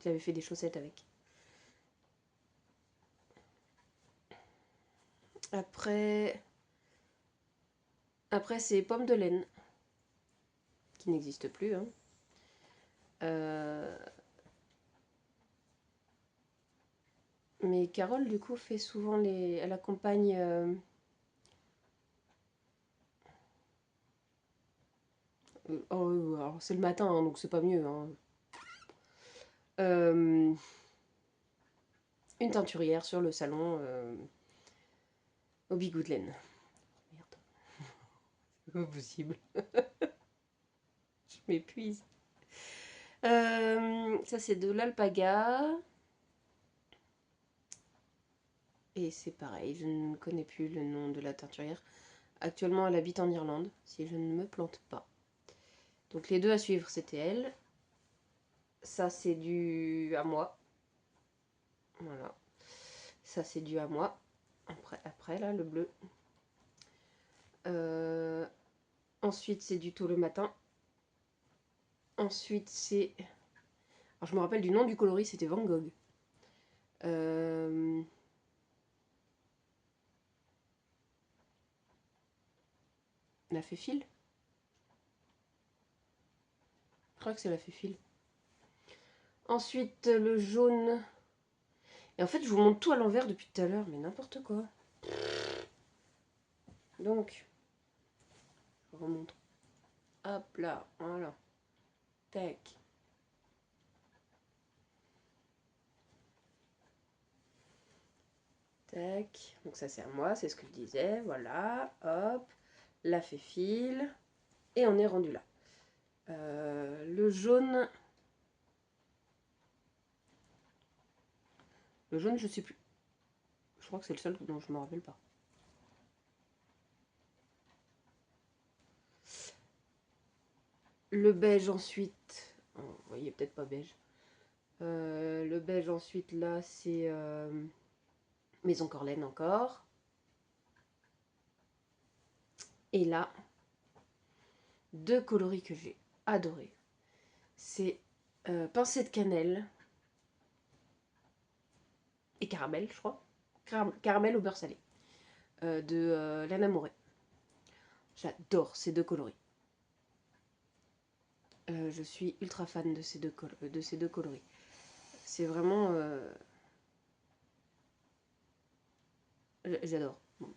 J'avais fait des chaussettes avec. Après, c'est Pomme de laine, qui n'existe plus. Hein. Mais Carole, du coup, fait souvent les... Elle accompagne... alors c'est le matin, hein, donc c'est pas mieux. Hein. Euh, une teinturière sur le salon au Bigoudelaine. Merde. C'est pas possible. Je m'épuise. Ça, c'est de l'alpaga. Et c'est pareil, je ne connais plus le nom de la teinturière. Actuellement, elle habite en Irlande, si je ne me plante pas. Donc les deux à suivre, c'était elle. Ça, c'est du à moi. Voilà. Ça, c'est du à moi. Après là, le bleu. Euh, Ensuite, c'est du tôt le matin. Ensuite, c'est... Alors, je me rappelle du nom du coloris, c'était Van Gogh. La Féfile. Je crois que c'est la Féfile. Ensuite, le jaune. Et en fait, je vous montre tout à l'envers depuis tout à l'heure, mais n'importe quoi. Donc, je remonte. Hop là, voilà. Tac. Tac. Donc ça, c'est à moi, c'est ce que je disais. Voilà, hop. La Féfile. Et on est rendu là. Le jaune... Le jaune, je sais plus. Je crois que c'est le seul dont je me rappelle pas. Le beige ensuite. Oh, vous voyez peut-être pas beige. Le beige ensuite là c'est Maison Corlaine encore. Et là, deux coloris que j'ai adoré. C'est pincée de cannelle et caramel, je crois. Caramel au beurre salé de Lana Moret. J'adore ces deux coloris. Je suis ultra fan de ces deux coloris. C'est vraiment... J'adore. Bon.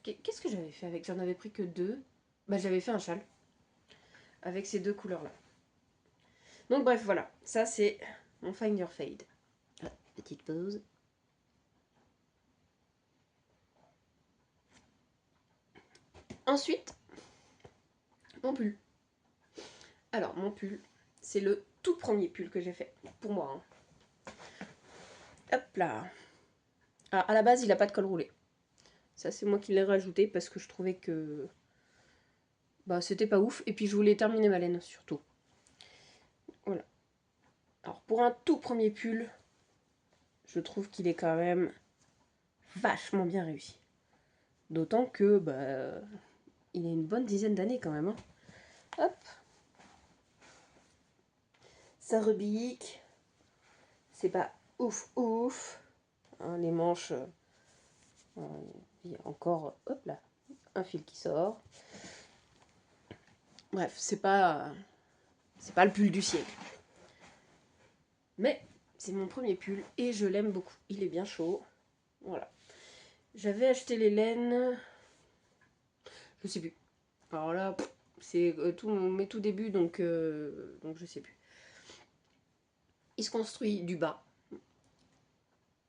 Qu'est-ce que j'avais fait avec? J'en avais pris que deux. Bah, j'avais fait un châle avec ces deux couleurs-là. Donc bref, voilà. Ça, c'est mon Find Your Fade. Ah, petite pause. Ensuite, mon pull. Alors, mon pull, c'est le tout premier pull que j'ai fait pour moi. Hein. Hop là. Alors, à la base, il n'a pas de col roulé. Ça, c'est moi qui l'ai rajouté parce que je trouvais que bah, c'était pas ouf. Et puis, je voulais terminer ma laine, surtout. Voilà. Alors, pour un tout premier pull, je trouve qu'il est quand même vachement bien réussi. D'autant que, bah, il a une bonne dizaine d'années quand même. Hein. Hop. Ça rebique. C'est pas ouf ouf. Hein, les manches, il y a encore, hop là, un fil qui sort. Bref, c'est pas le pull du siècle. Mais c'est mon premier pull et je l'aime beaucoup. Il est bien chaud. Voilà. J'avais acheté les laines. Je sais plus. Alors là, c'est mes tout débuts, donc je sais plus. Il se construit du bas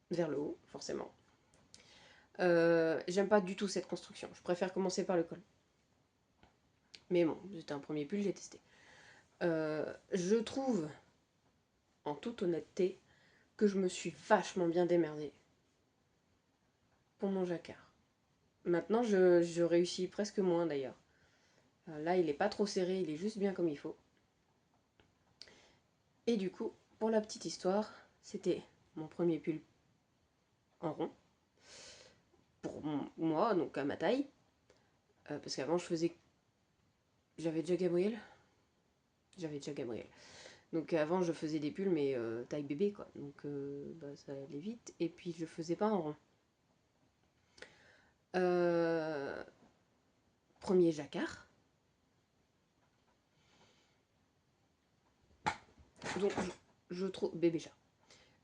vers le haut, forcément. J'aime pas du tout cette construction. Je préfère commencer par le col. Mais bon, c'était un premier pull, j'ai testé. Je trouve, en toute honnêteté, que je me suis vachement bien démerdée pour mon jacquard. Maintenant, je réussis presque moins d'ailleurs. Là, il est pas trop serré, il est juste bien comme il faut. Et du coup, pour la petite histoire, c'était mon premier pull en rond. Pour moi, donc à ma taille. Parce qu'avant, j'avais déjà Gabriel. Donc avant, je faisais des pulls, mais taille bébé, quoi. Donc bah, ça allait vite. Et puis, je faisais pas en rond. Premier jacquard. Donc, je trouve... Bébé chat.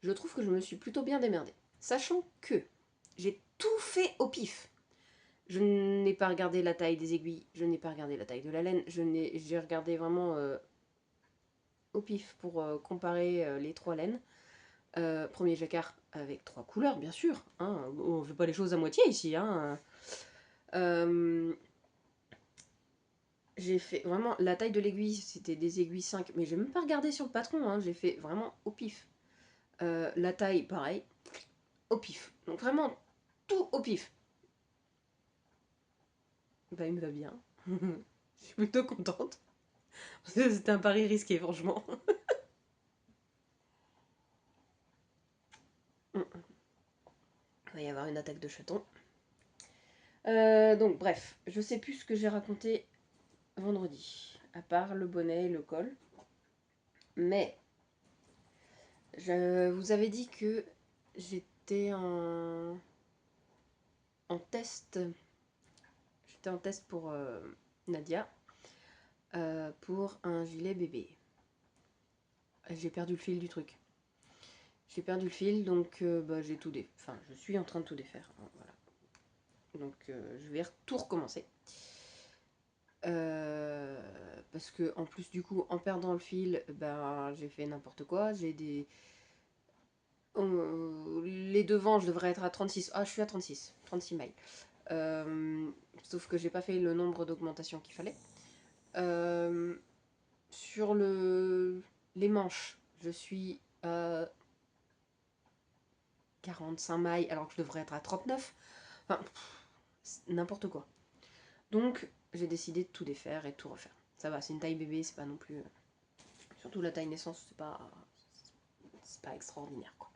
Je trouve que je me suis plutôt bien démerdée. Sachant que j'ai tout fait au pif. Je n'ai pas regardé la taille des aiguilles, je n'ai pas regardé la taille de la laine, j'ai regardé vraiment au pif pour comparer les 3 laines. Premier jacquard avec 3 couleurs, bien sûr. Hein. On ne fait pas les choses à moitié ici. Hein. J'ai fait vraiment la taille de l'aiguille, c'était des aiguilles 5, mais j'ai même pas regardé sur le patron. Hein. J'ai fait vraiment au pif. La taille, pareil, au pif. Donc vraiment tout au pif. Bah, il me va bien. Je suis plutôt contente. C'était un pari risqué, franchement. Il va y avoir une attaque de chatons. Donc, bref, je sais plus ce que j'ai raconté vendredi, à part le bonnet et le col. Mais, je vous avais dit que j'étais en test. J'étais en test pour Nadia, pour un gilet bébé. J'ai perdu le fil du truc. J'ai perdu le fil, donc bah, j'ai tout défait. Enfin, je suis en train de tout défaire. Voilà. Donc, je vais tout recommencer. Parce que en plus du coup en perdant le fil ben j'ai fait n'importe quoi, j'ai des les devants je devrais être à 36, je suis à 36 mailles, sauf que j'ai pas fait le nombre d'augmentations qu'il fallait. Sur les manches je suis à 45 mailles alors que je devrais être à 39, enfin n'importe quoi. Donc j'ai décidé de tout défaire et de tout refaire. Ça va, c'est une taille bébé, c'est pas non plus surtout la taille naissance, c'est pas extraordinaire quoi.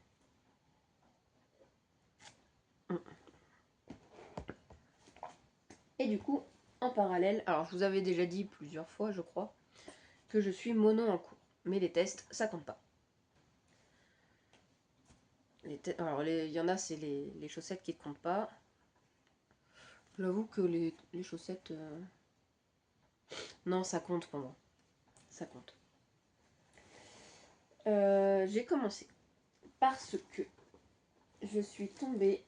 Et du coup, en parallèle, alors je vous avais déjà dit plusieurs fois, je crois, que je suis mono en cours. Mais les tests, ça compte pas. Alors, il y en a, c'est les chaussettes qui ne comptent pas. J'avoue que les chaussettes... Non, ça compte pour moi. Ça compte. J'ai commencé parce que je suis tombée...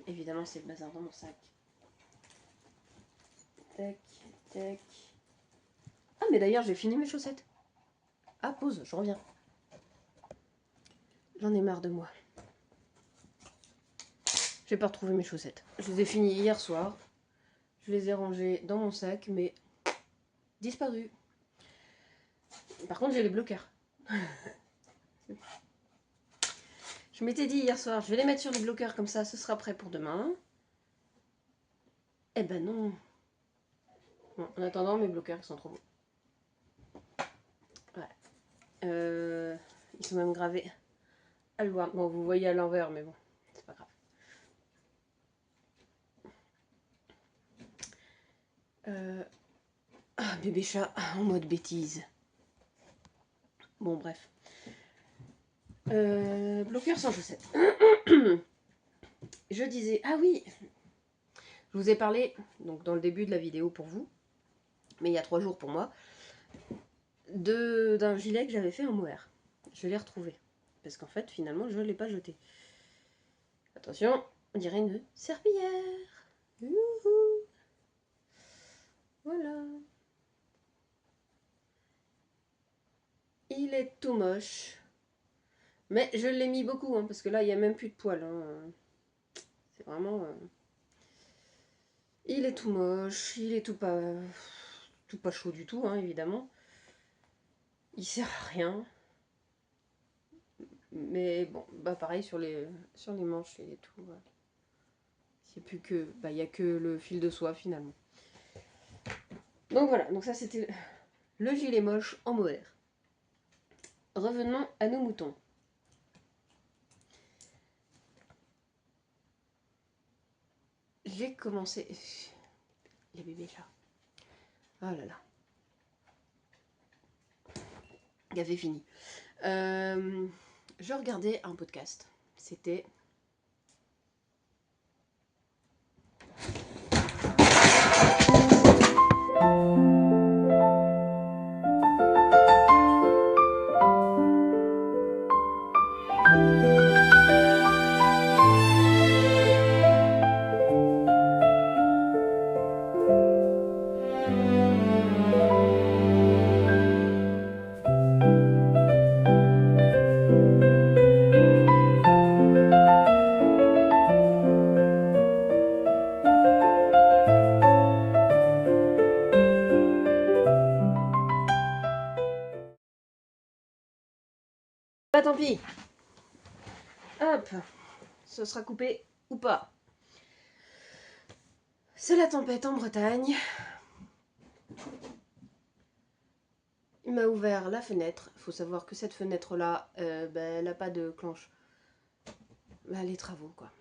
évidemment, c'est le bazar dans mon sac. Tac, tac... Ah, mais d'ailleurs, j'ai fini mes chaussettes. Ah, pause, je reviens. J'en ai marre de moi. J'ai pas retrouvé mes chaussettes. Je les ai finies hier soir. Je les ai rangées dans mon sac, mais disparu. Par contre, j'ai les bloqueurs. Je m'étais dit hier soir, je vais les mettre sur les bloqueurs comme ça, ce sera prêt pour demain. Eh ben non. Bon, en attendant, mes bloqueurs ils sont trop beaux. Ouais. Ils sont même gravés à l'ouest. Bon, vous voyez à l'envers, mais bon, c'est pas grave. Ah, bébé chat en mode bêtise. Bon, bref. Bloqueur sans chaussettes. Je disais, ah oui, je vous ai parlé, donc dans le début de la vidéo pour vous, mais il y a 3 jours pour moi, d'un gilet que j'avais fait en mohair. Je l'ai retrouvé. Parce qu'en fait, finalement, je ne l'ai pas jeté. Attention, on dirait une serpillière. Youhou. Voilà. Il est tout moche. Mais je l'ai mis beaucoup, hein, parce que là, il n'y a même plus de poils. Hein. C'est vraiment... Il est tout moche, il est tout pas chaud du tout, hein, évidemment. Il sert à rien. Mais bon, bah pareil sur les manches et tout. C'est plus que... Bah il n'y a que le fil de soie finalement. Donc voilà, donc ça c'était le gilet moche en mohair. Revenons à nos moutons. J'ai commencé... Les bébés chats. Oh là là. Café fini. Je regardais un podcast. C'était... tant pis. Hop, ce sera coupé ou pas. C'est la tempête en Bretagne. Il m'a ouvert la fenêtre. Il faut savoir que cette fenêtre-là, elle n'a pas de clenche. Les travaux, quoi.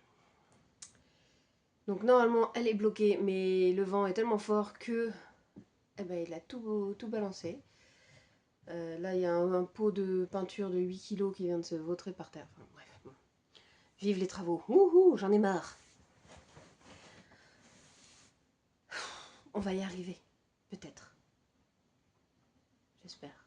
Donc normalement, elle est bloquée, mais le vent est tellement fort que il a tout balancé. Là, il y a un pot de peinture de 8 kilos qui vient de se vautrer par terre. Enfin, bref. Bon. Vive les travaux. Ouhou, j'en ai marre. On va y arriver. Peut-être. J'espère.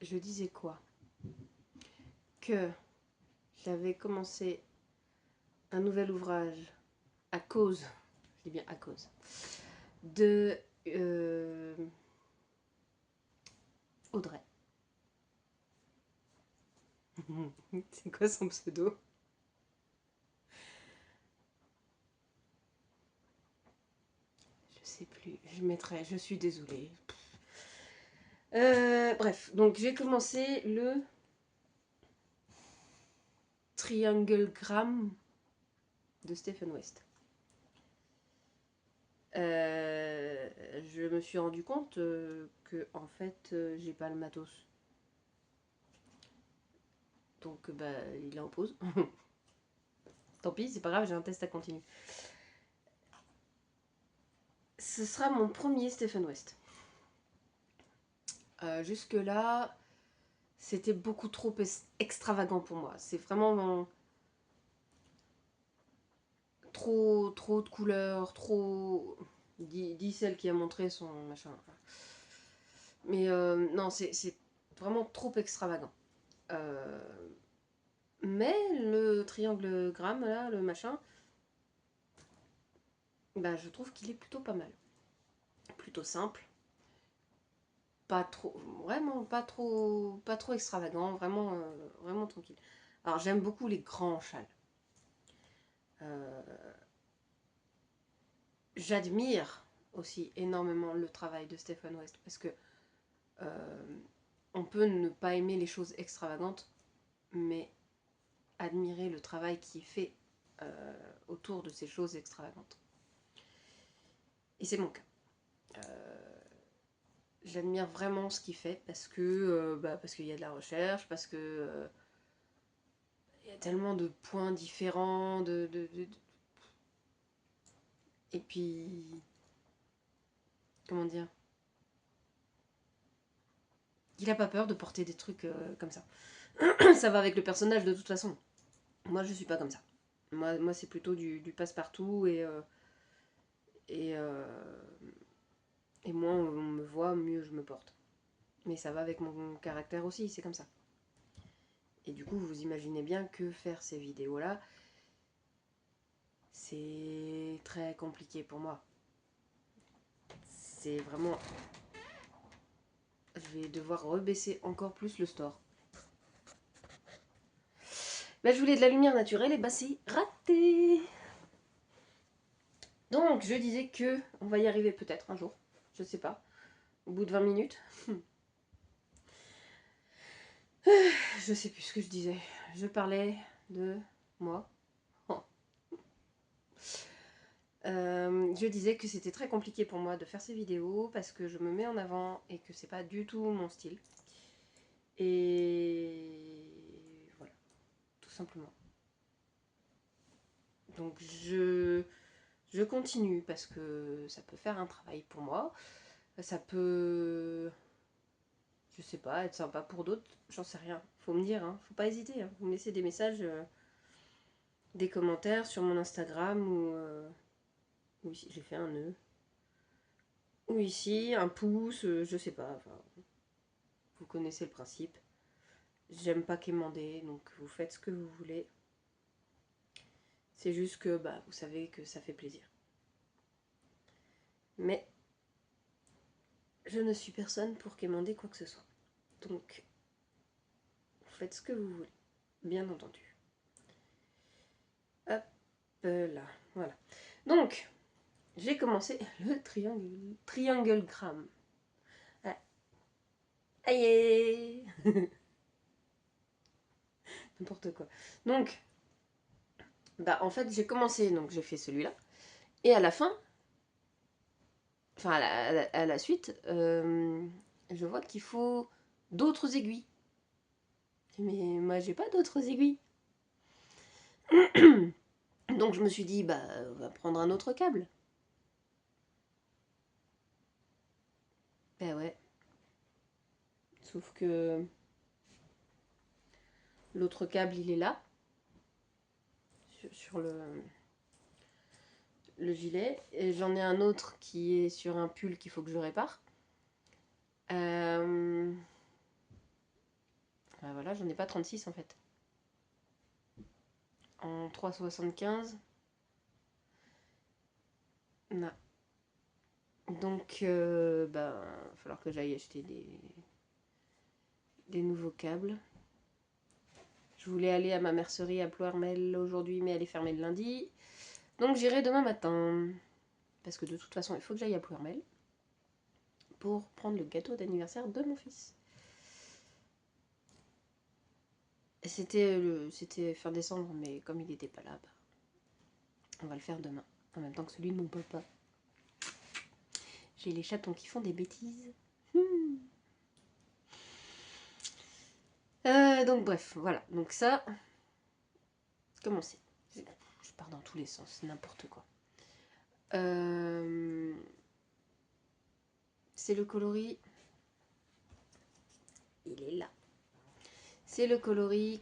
Je disais quoi? Que j'avais commencé un nouvel ouvrage à cause, je dis bien à cause, de Audrey. C'est quoi son pseudo? Je sais plus, je mettrai, je suis désolée. Bref, donc j'ai commencé le Trianglegram de Stephen West. Je me suis rendu compte que en fait j'ai pas le matos. Donc il est en pause. Tant pis, c'est pas grave, j'ai un test à continuer. Ce sera mon premier Stephen West. Jusque-là, c'était beaucoup trop extravagant pour moi. C'est vraiment trop de couleurs, trop... Dis celle qui a montré son machin. Mais non, c'est vraiment trop extravagant. Mais le triangle gramme, là, le machin, je trouve qu'il est plutôt pas mal. Plutôt simple. Pas trop, vraiment pas trop extravagant, vraiment tranquille. Alors j'aime beaucoup les grands châles. J'admire aussi énormément le travail de Stephen West parce que on peut ne pas aimer les choses extravagantes, mais admirer le travail qui est fait autour de ces choses extravagantes. Et c'est mon cas. J'admire vraiment ce qu'il fait parce qu'il y a de la recherche, parce que il y a tellement de points différents, et puis comment dire, il a pas peur de porter des trucs comme ça. Ça va avec le personnage de toute façon. Moi je suis pas comme ça. Moi c'est plutôt du passe-partout et, et moins on me voit, mieux je me porte. Mais ça va avec mon caractère aussi, c'est comme ça. Et du coup, vous imaginez bien que faire ces vidéos-là, c'est très compliqué pour moi. C'est vraiment... Je vais devoir rebaisser encore plus le store. Je voulais de la lumière naturelle, et c'est raté. Donc, je disais que on va y arriver peut-être un jour. Je sais pas. Au bout de 20 minutes. Je sais plus ce que je disais. Je parlais de moi. Je disais que c'était très compliqué pour moi de faire ces vidéos parce que je me mets en avant et que c'est pas du tout mon style. Et voilà, tout simplement. Donc je continue parce que ça peut faire un travail pour moi. Ça peut, je sais pas, être sympa pour d'autres. J'en sais rien. Faut me dire, hein. Faut pas hésiter. Hein. Vous me laissez des messages, des commentaires sur mon Instagram ou ici, j'ai fait un nœud. Ou ici, un pouce, je sais pas. Enfin, vous connaissez le principe. J'aime pas quémander, donc vous faites ce que vous voulez. C'est juste que vous savez que ça fait plaisir. Mais je ne suis personne pour quémander quoi que ce soit. Donc, vous faites ce que vous voulez, bien entendu. Hop là, voilà. Donc, j'ai commencé le triangle gram. Ah. Aïe. N'importe quoi. Donc, bah en fait j'ai commencé, donc j'ai fait celui-là. Et à la fin, enfin à la suite, je vois qu'il faut d'autres aiguilles. Mais moi j'ai pas d'autres aiguilles. Donc je me suis dit, bah on va prendre un autre câble. Ben ouais. Sauf que l'autre câble il est là, sur le gilet. Et j'en ai un autre qui est sur un pull qu'il faut que je répare. Ben voilà, j'en ai pas 36 en fait. En 3,75. Non. Donc, ben, il va falloir que j'aille acheter des nouveaux câbles. Je voulais aller à ma mercerie à Ploermel aujourd'hui, mais elle est fermée le lundi. Donc j'irai demain matin. Parce que de toute façon, il faut que j'aille à Ploermel pour prendre le gâteau d'anniversaire de mon fils. C'était fin décembre, mais comme il n'était pas là, bah, on va le faire demain. En même temps que celui de mon papa. J'ai les chatons qui font des bêtises. Donc bref, voilà. Donc ça, comment c'est? Je pars dans tous les sens, c'est n'importe quoi. C'est le coloris. Il est là. C'est le coloris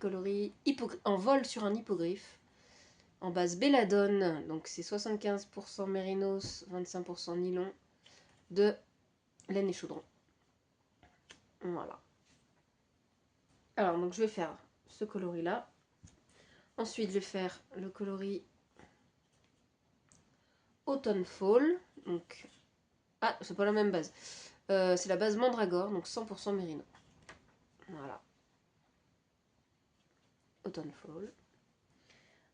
en vol sur un hippogriffe. En base belladone, donc c'est 75% mérinos, 25% nylon, de laine et chaudron. Voilà. Alors, donc je vais faire ce coloris là. Ensuite, je vais faire le coloris automne fall. Donc, ah, c'est pas la même base. C'est la base mandragore, donc 100% mérino. Voilà. Automne fall.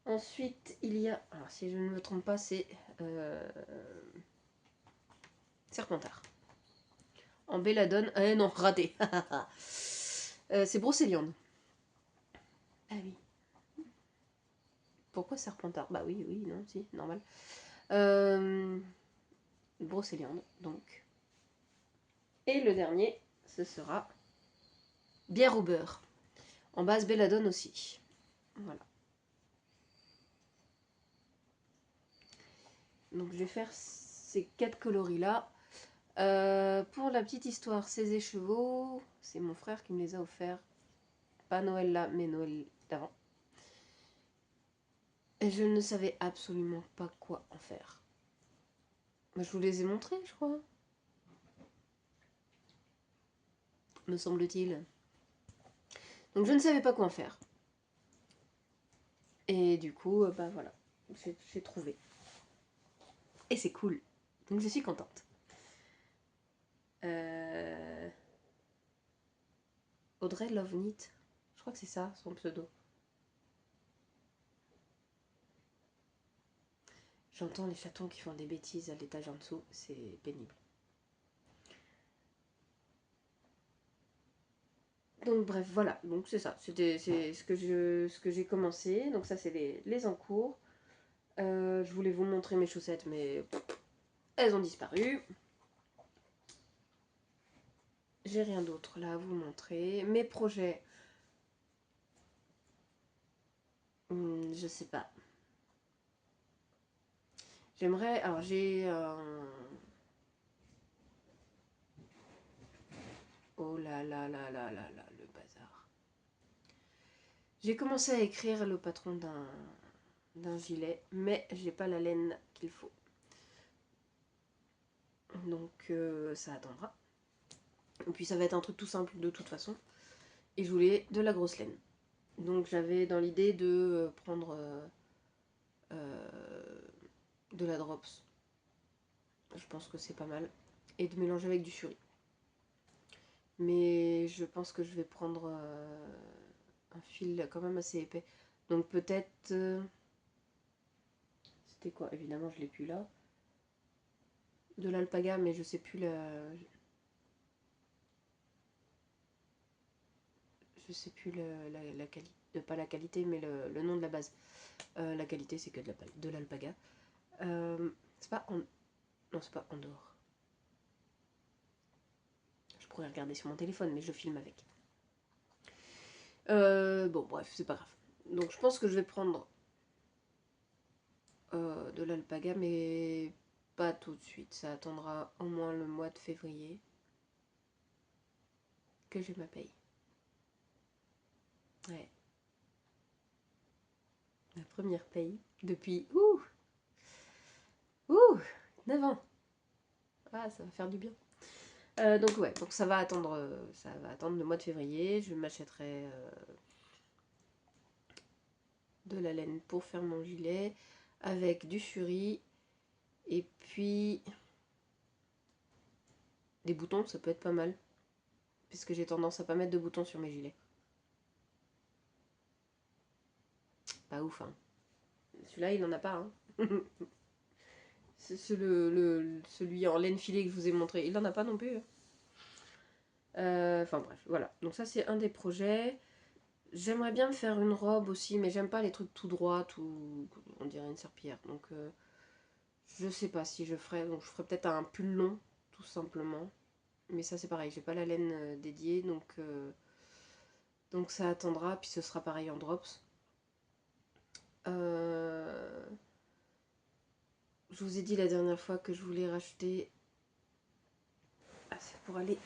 Ensuite, il y a, alors si je ne me trompe pas, c'est Serpentard. En belladone, non, raté. C'est Brocéliande. Ah oui. Pourquoi Serpentard? Bah oui, oui, non, si, normal. Brocéliande, donc. Et le dernier, ce sera bière au beurre. En base belladone aussi. Voilà. Donc je vais faire ces 4 coloris-là. Pour la petite histoire, ces écheveaux, c'est mon frère qui me les a offerts. Pas Noël là, mais Noël d'avant. Et je ne savais absolument pas quoi en faire. Je vous les ai montrés, je crois. Me semble-t-il. Donc je ne savais pas quoi en faire. Et du coup, bah voilà, j'ai trouvé. Et c'est cool. Donc je suis contente. Audrey Lovenit, je crois que c'est ça son pseudo. J'entends les chatons qui font des bêtises à l'étage en dessous, c'est pénible. Donc bref, voilà, donc c'est ça, c'est ce que j'ai commencé. Donc ça c'est les en cours. Je voulais vous montrer mes chaussettes, mais elles ont disparu. J'ai rien d'autre là à vous montrer. Mes projets, je sais pas. J'aimerais, alors j'ai oh là là là là là là, le bazar. J'ai commencé à écrire le patron d'un gilet, mais j'ai pas la laine qu'il faut. Donc ça attendra. Et puis ça va être un truc tout simple de toute façon. Et je voulais de la grosse laine. Donc j'avais dans l'idée de prendre de la drops. Je pense que c'est pas mal. Et de mélanger avec du suri. Mais je pense que je vais prendre un fil quand même assez épais. Donc peut-être... c'était quoi? Évidemment je l'ai plus là. de l'alpaga, mais je sais plus je sais plus la qualité, pas la qualité, mais le nom de la base. La qualité, c'est que de l'alpaga. C'est pas en... Non, c'est pas Andorre. Je pourrais regarder sur mon téléphone, mais je filme avec. Bon, bref, c'est pas grave. Donc, je pense que je vais prendre de l'alpaga, mais pas tout de suite. Ça attendra au moins le mois de février que j'ai ma paye. Ouais. Ma première paye depuis 9 ans. Ah, ça va faire du bien. Donc ouais, donc ça va attendre le mois de février. Je m'achèterai de la laine pour faire mon gilet avec du suri et puis des boutons, ça peut être pas mal puisque j'ai tendance à pas mettre de boutons sur mes gilets. Pas ouf, hein. Celui-là, il en a pas, hein. C'est celui en laine filée que je vous ai montré, il en a pas non plus. Enfin bref, voilà. Donc ça, c'est un des projets. J'aimerais bien me faire une robe aussi, mais j'aime pas les trucs tout droits, tout... on dirait une serpillière. Donc je sais pas si je ferai. Donc je ferai peut-être un pull long, tout simplement. Mais ça c'est pareil, j'ai pas la laine dédiée, donc ça attendra, puis ce sera pareil en drops. Je vous ai dit la dernière fois que je voulais racheter. Ah, c'est pour aller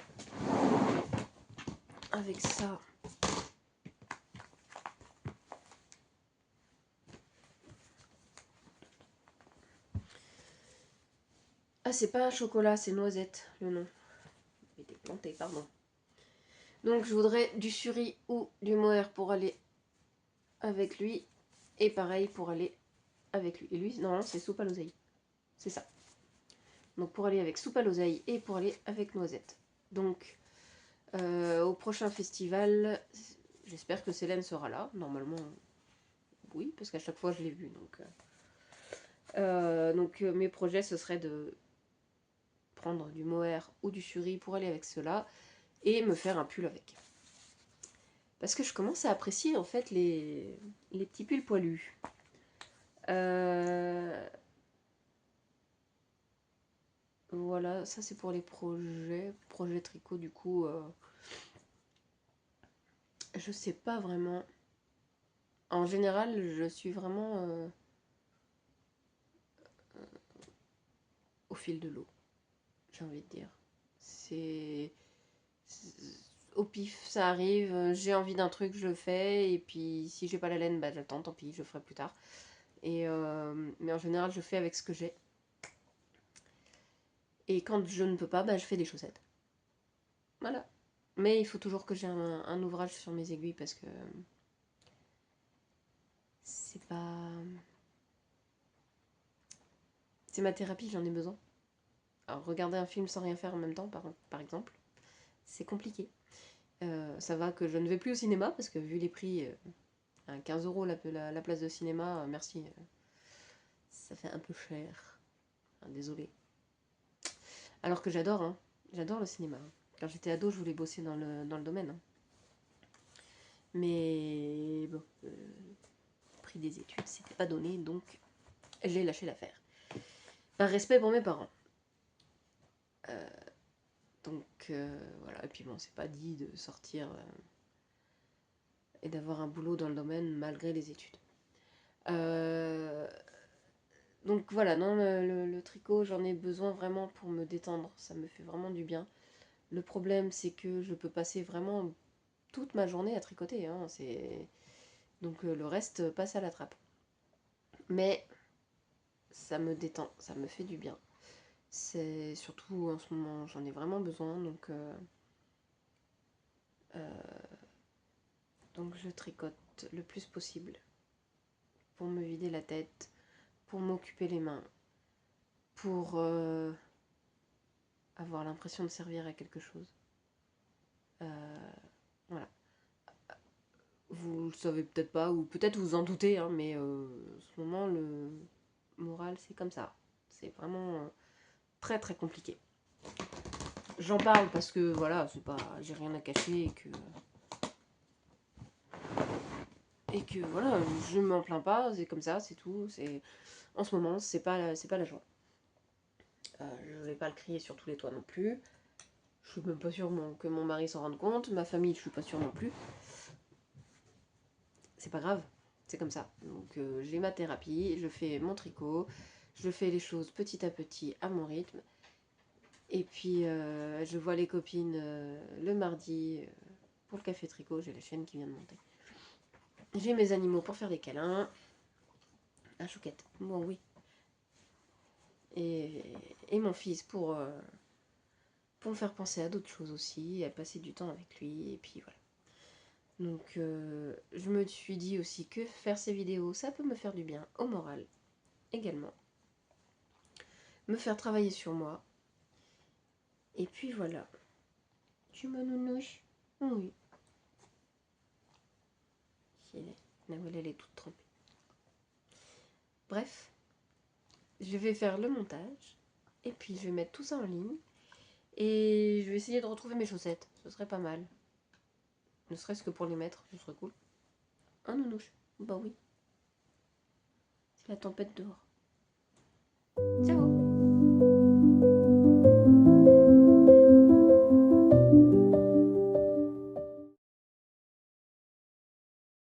avec ça. Ah, c'est pas un chocolat, c'est noisette le nom. Il était planté, pardon. Donc je voudrais du suri ou du mohair pour aller avec lui. Et pareil pour aller avec lui. Et lui, non, c'est soupe à l'oseille. C'est ça. Donc pour aller avec soupe à l'oseille et pour aller avec noisette. Donc au prochain festival, j'espère que Célène sera là. Normalement, oui, parce qu'à chaque fois je l'ai vue. Donc mes projets, ce serait de prendre du mohair ou du suri pour aller avec cela et me faire un pull avec. Parce que je commence à apprécier en fait les petits pulls poilus. Voilà, ça c'est pour les projets tricot du coup. Je sais pas vraiment. En général, je suis vraiment au fil de l'eau, j'ai envie de dire. C'est au pif, ça arrive, j'ai envie d'un truc, je le fais, et puis si j'ai pas la laine, bah j'attends, tant pis, je le ferai plus tard. Mais en général, je fais avec ce que j'ai. Et quand je ne peux pas, bah je fais des chaussettes. Voilà. Mais il faut toujours que j'ai un ouvrage sur mes aiguilles parce que c'est pas... C'est ma thérapie, j'en ai besoin. Alors regarder un film sans rien faire en même temps, par exemple, c'est compliqué. Ça va que je ne vais plus au cinéma parce que vu les prix, à 15 € la place de cinéma, merci, ça fait un peu cher. Enfin, désolé. Alors que j'adore, hein. J'adore le cinéma. Quand j'étais ado, je voulais bosser dans le domaine, hein. Mais bon, le prix des études, c'était pas donné, donc j'ai lâché l'affaire. Par respect pour mes parents. Donc voilà, et puis bon, c'est pas dit de sortir et d'avoir un boulot dans le domaine malgré les études. Donc voilà, non, le tricot, j'en ai besoin vraiment pour me détendre, ça me fait vraiment du bien. Le problème, c'est que je peux passer vraiment toute ma journée à tricoter, hein, donc le reste passe à la trappe. Mais ça me détend, ça me fait du bien. C'est surtout en ce moment, j'en ai vraiment besoin, donc je tricote le plus possible pour me vider la tête, pour m'occuper les mains, pour avoir l'impression de servir à quelque chose. Voilà. Vous le savez peut-être pas, ou peut-être vous en doutez, hein, mais en ce moment, le moral, c'est comme ça. C'est vraiment très très compliqué. J'en parle parce que voilà, c'est pas, j'ai rien à cacher et que voilà, je m'en plains pas, c'est comme ça, c'est tout. C'est en ce moment, c'est pas la joie. Je vais pas le crier sur tous les toits non plus. Je suis même pas sûre que mon mari s'en rende compte. Ma famille, je suis pas sûre non plus. C'est pas grave, c'est comme ça. Donc j'ai ma thérapie, je fais mon tricot, je fais les choses petit à petit à mon rythme. Et puis je vois les copines le mardi pour le café tricot, j'ai la chaîne qui vient de monter. J'ai mes animaux pour faire des câlins. Un chouquette, bon oui. Et mon fils pour me faire penser à d'autres choses aussi, à passer du temps avec lui, et puis voilà. Donc je me suis dit aussi que faire ces vidéos, ça peut me faire du bien au moral également. Me faire travailler sur moi. Et puis voilà. Tu me nounouches? Oui. Nawel, elle est toute trempée. Bref, je vais faire le montage. Et puis je vais mettre tout ça en ligne. Et je vais essayer de retrouver mes chaussettes. Ce serait pas mal. Ne serait-ce que pour les mettre, ce serait cool. Un nounouche? Bah oui. C'est la tempête dehors. Ciao!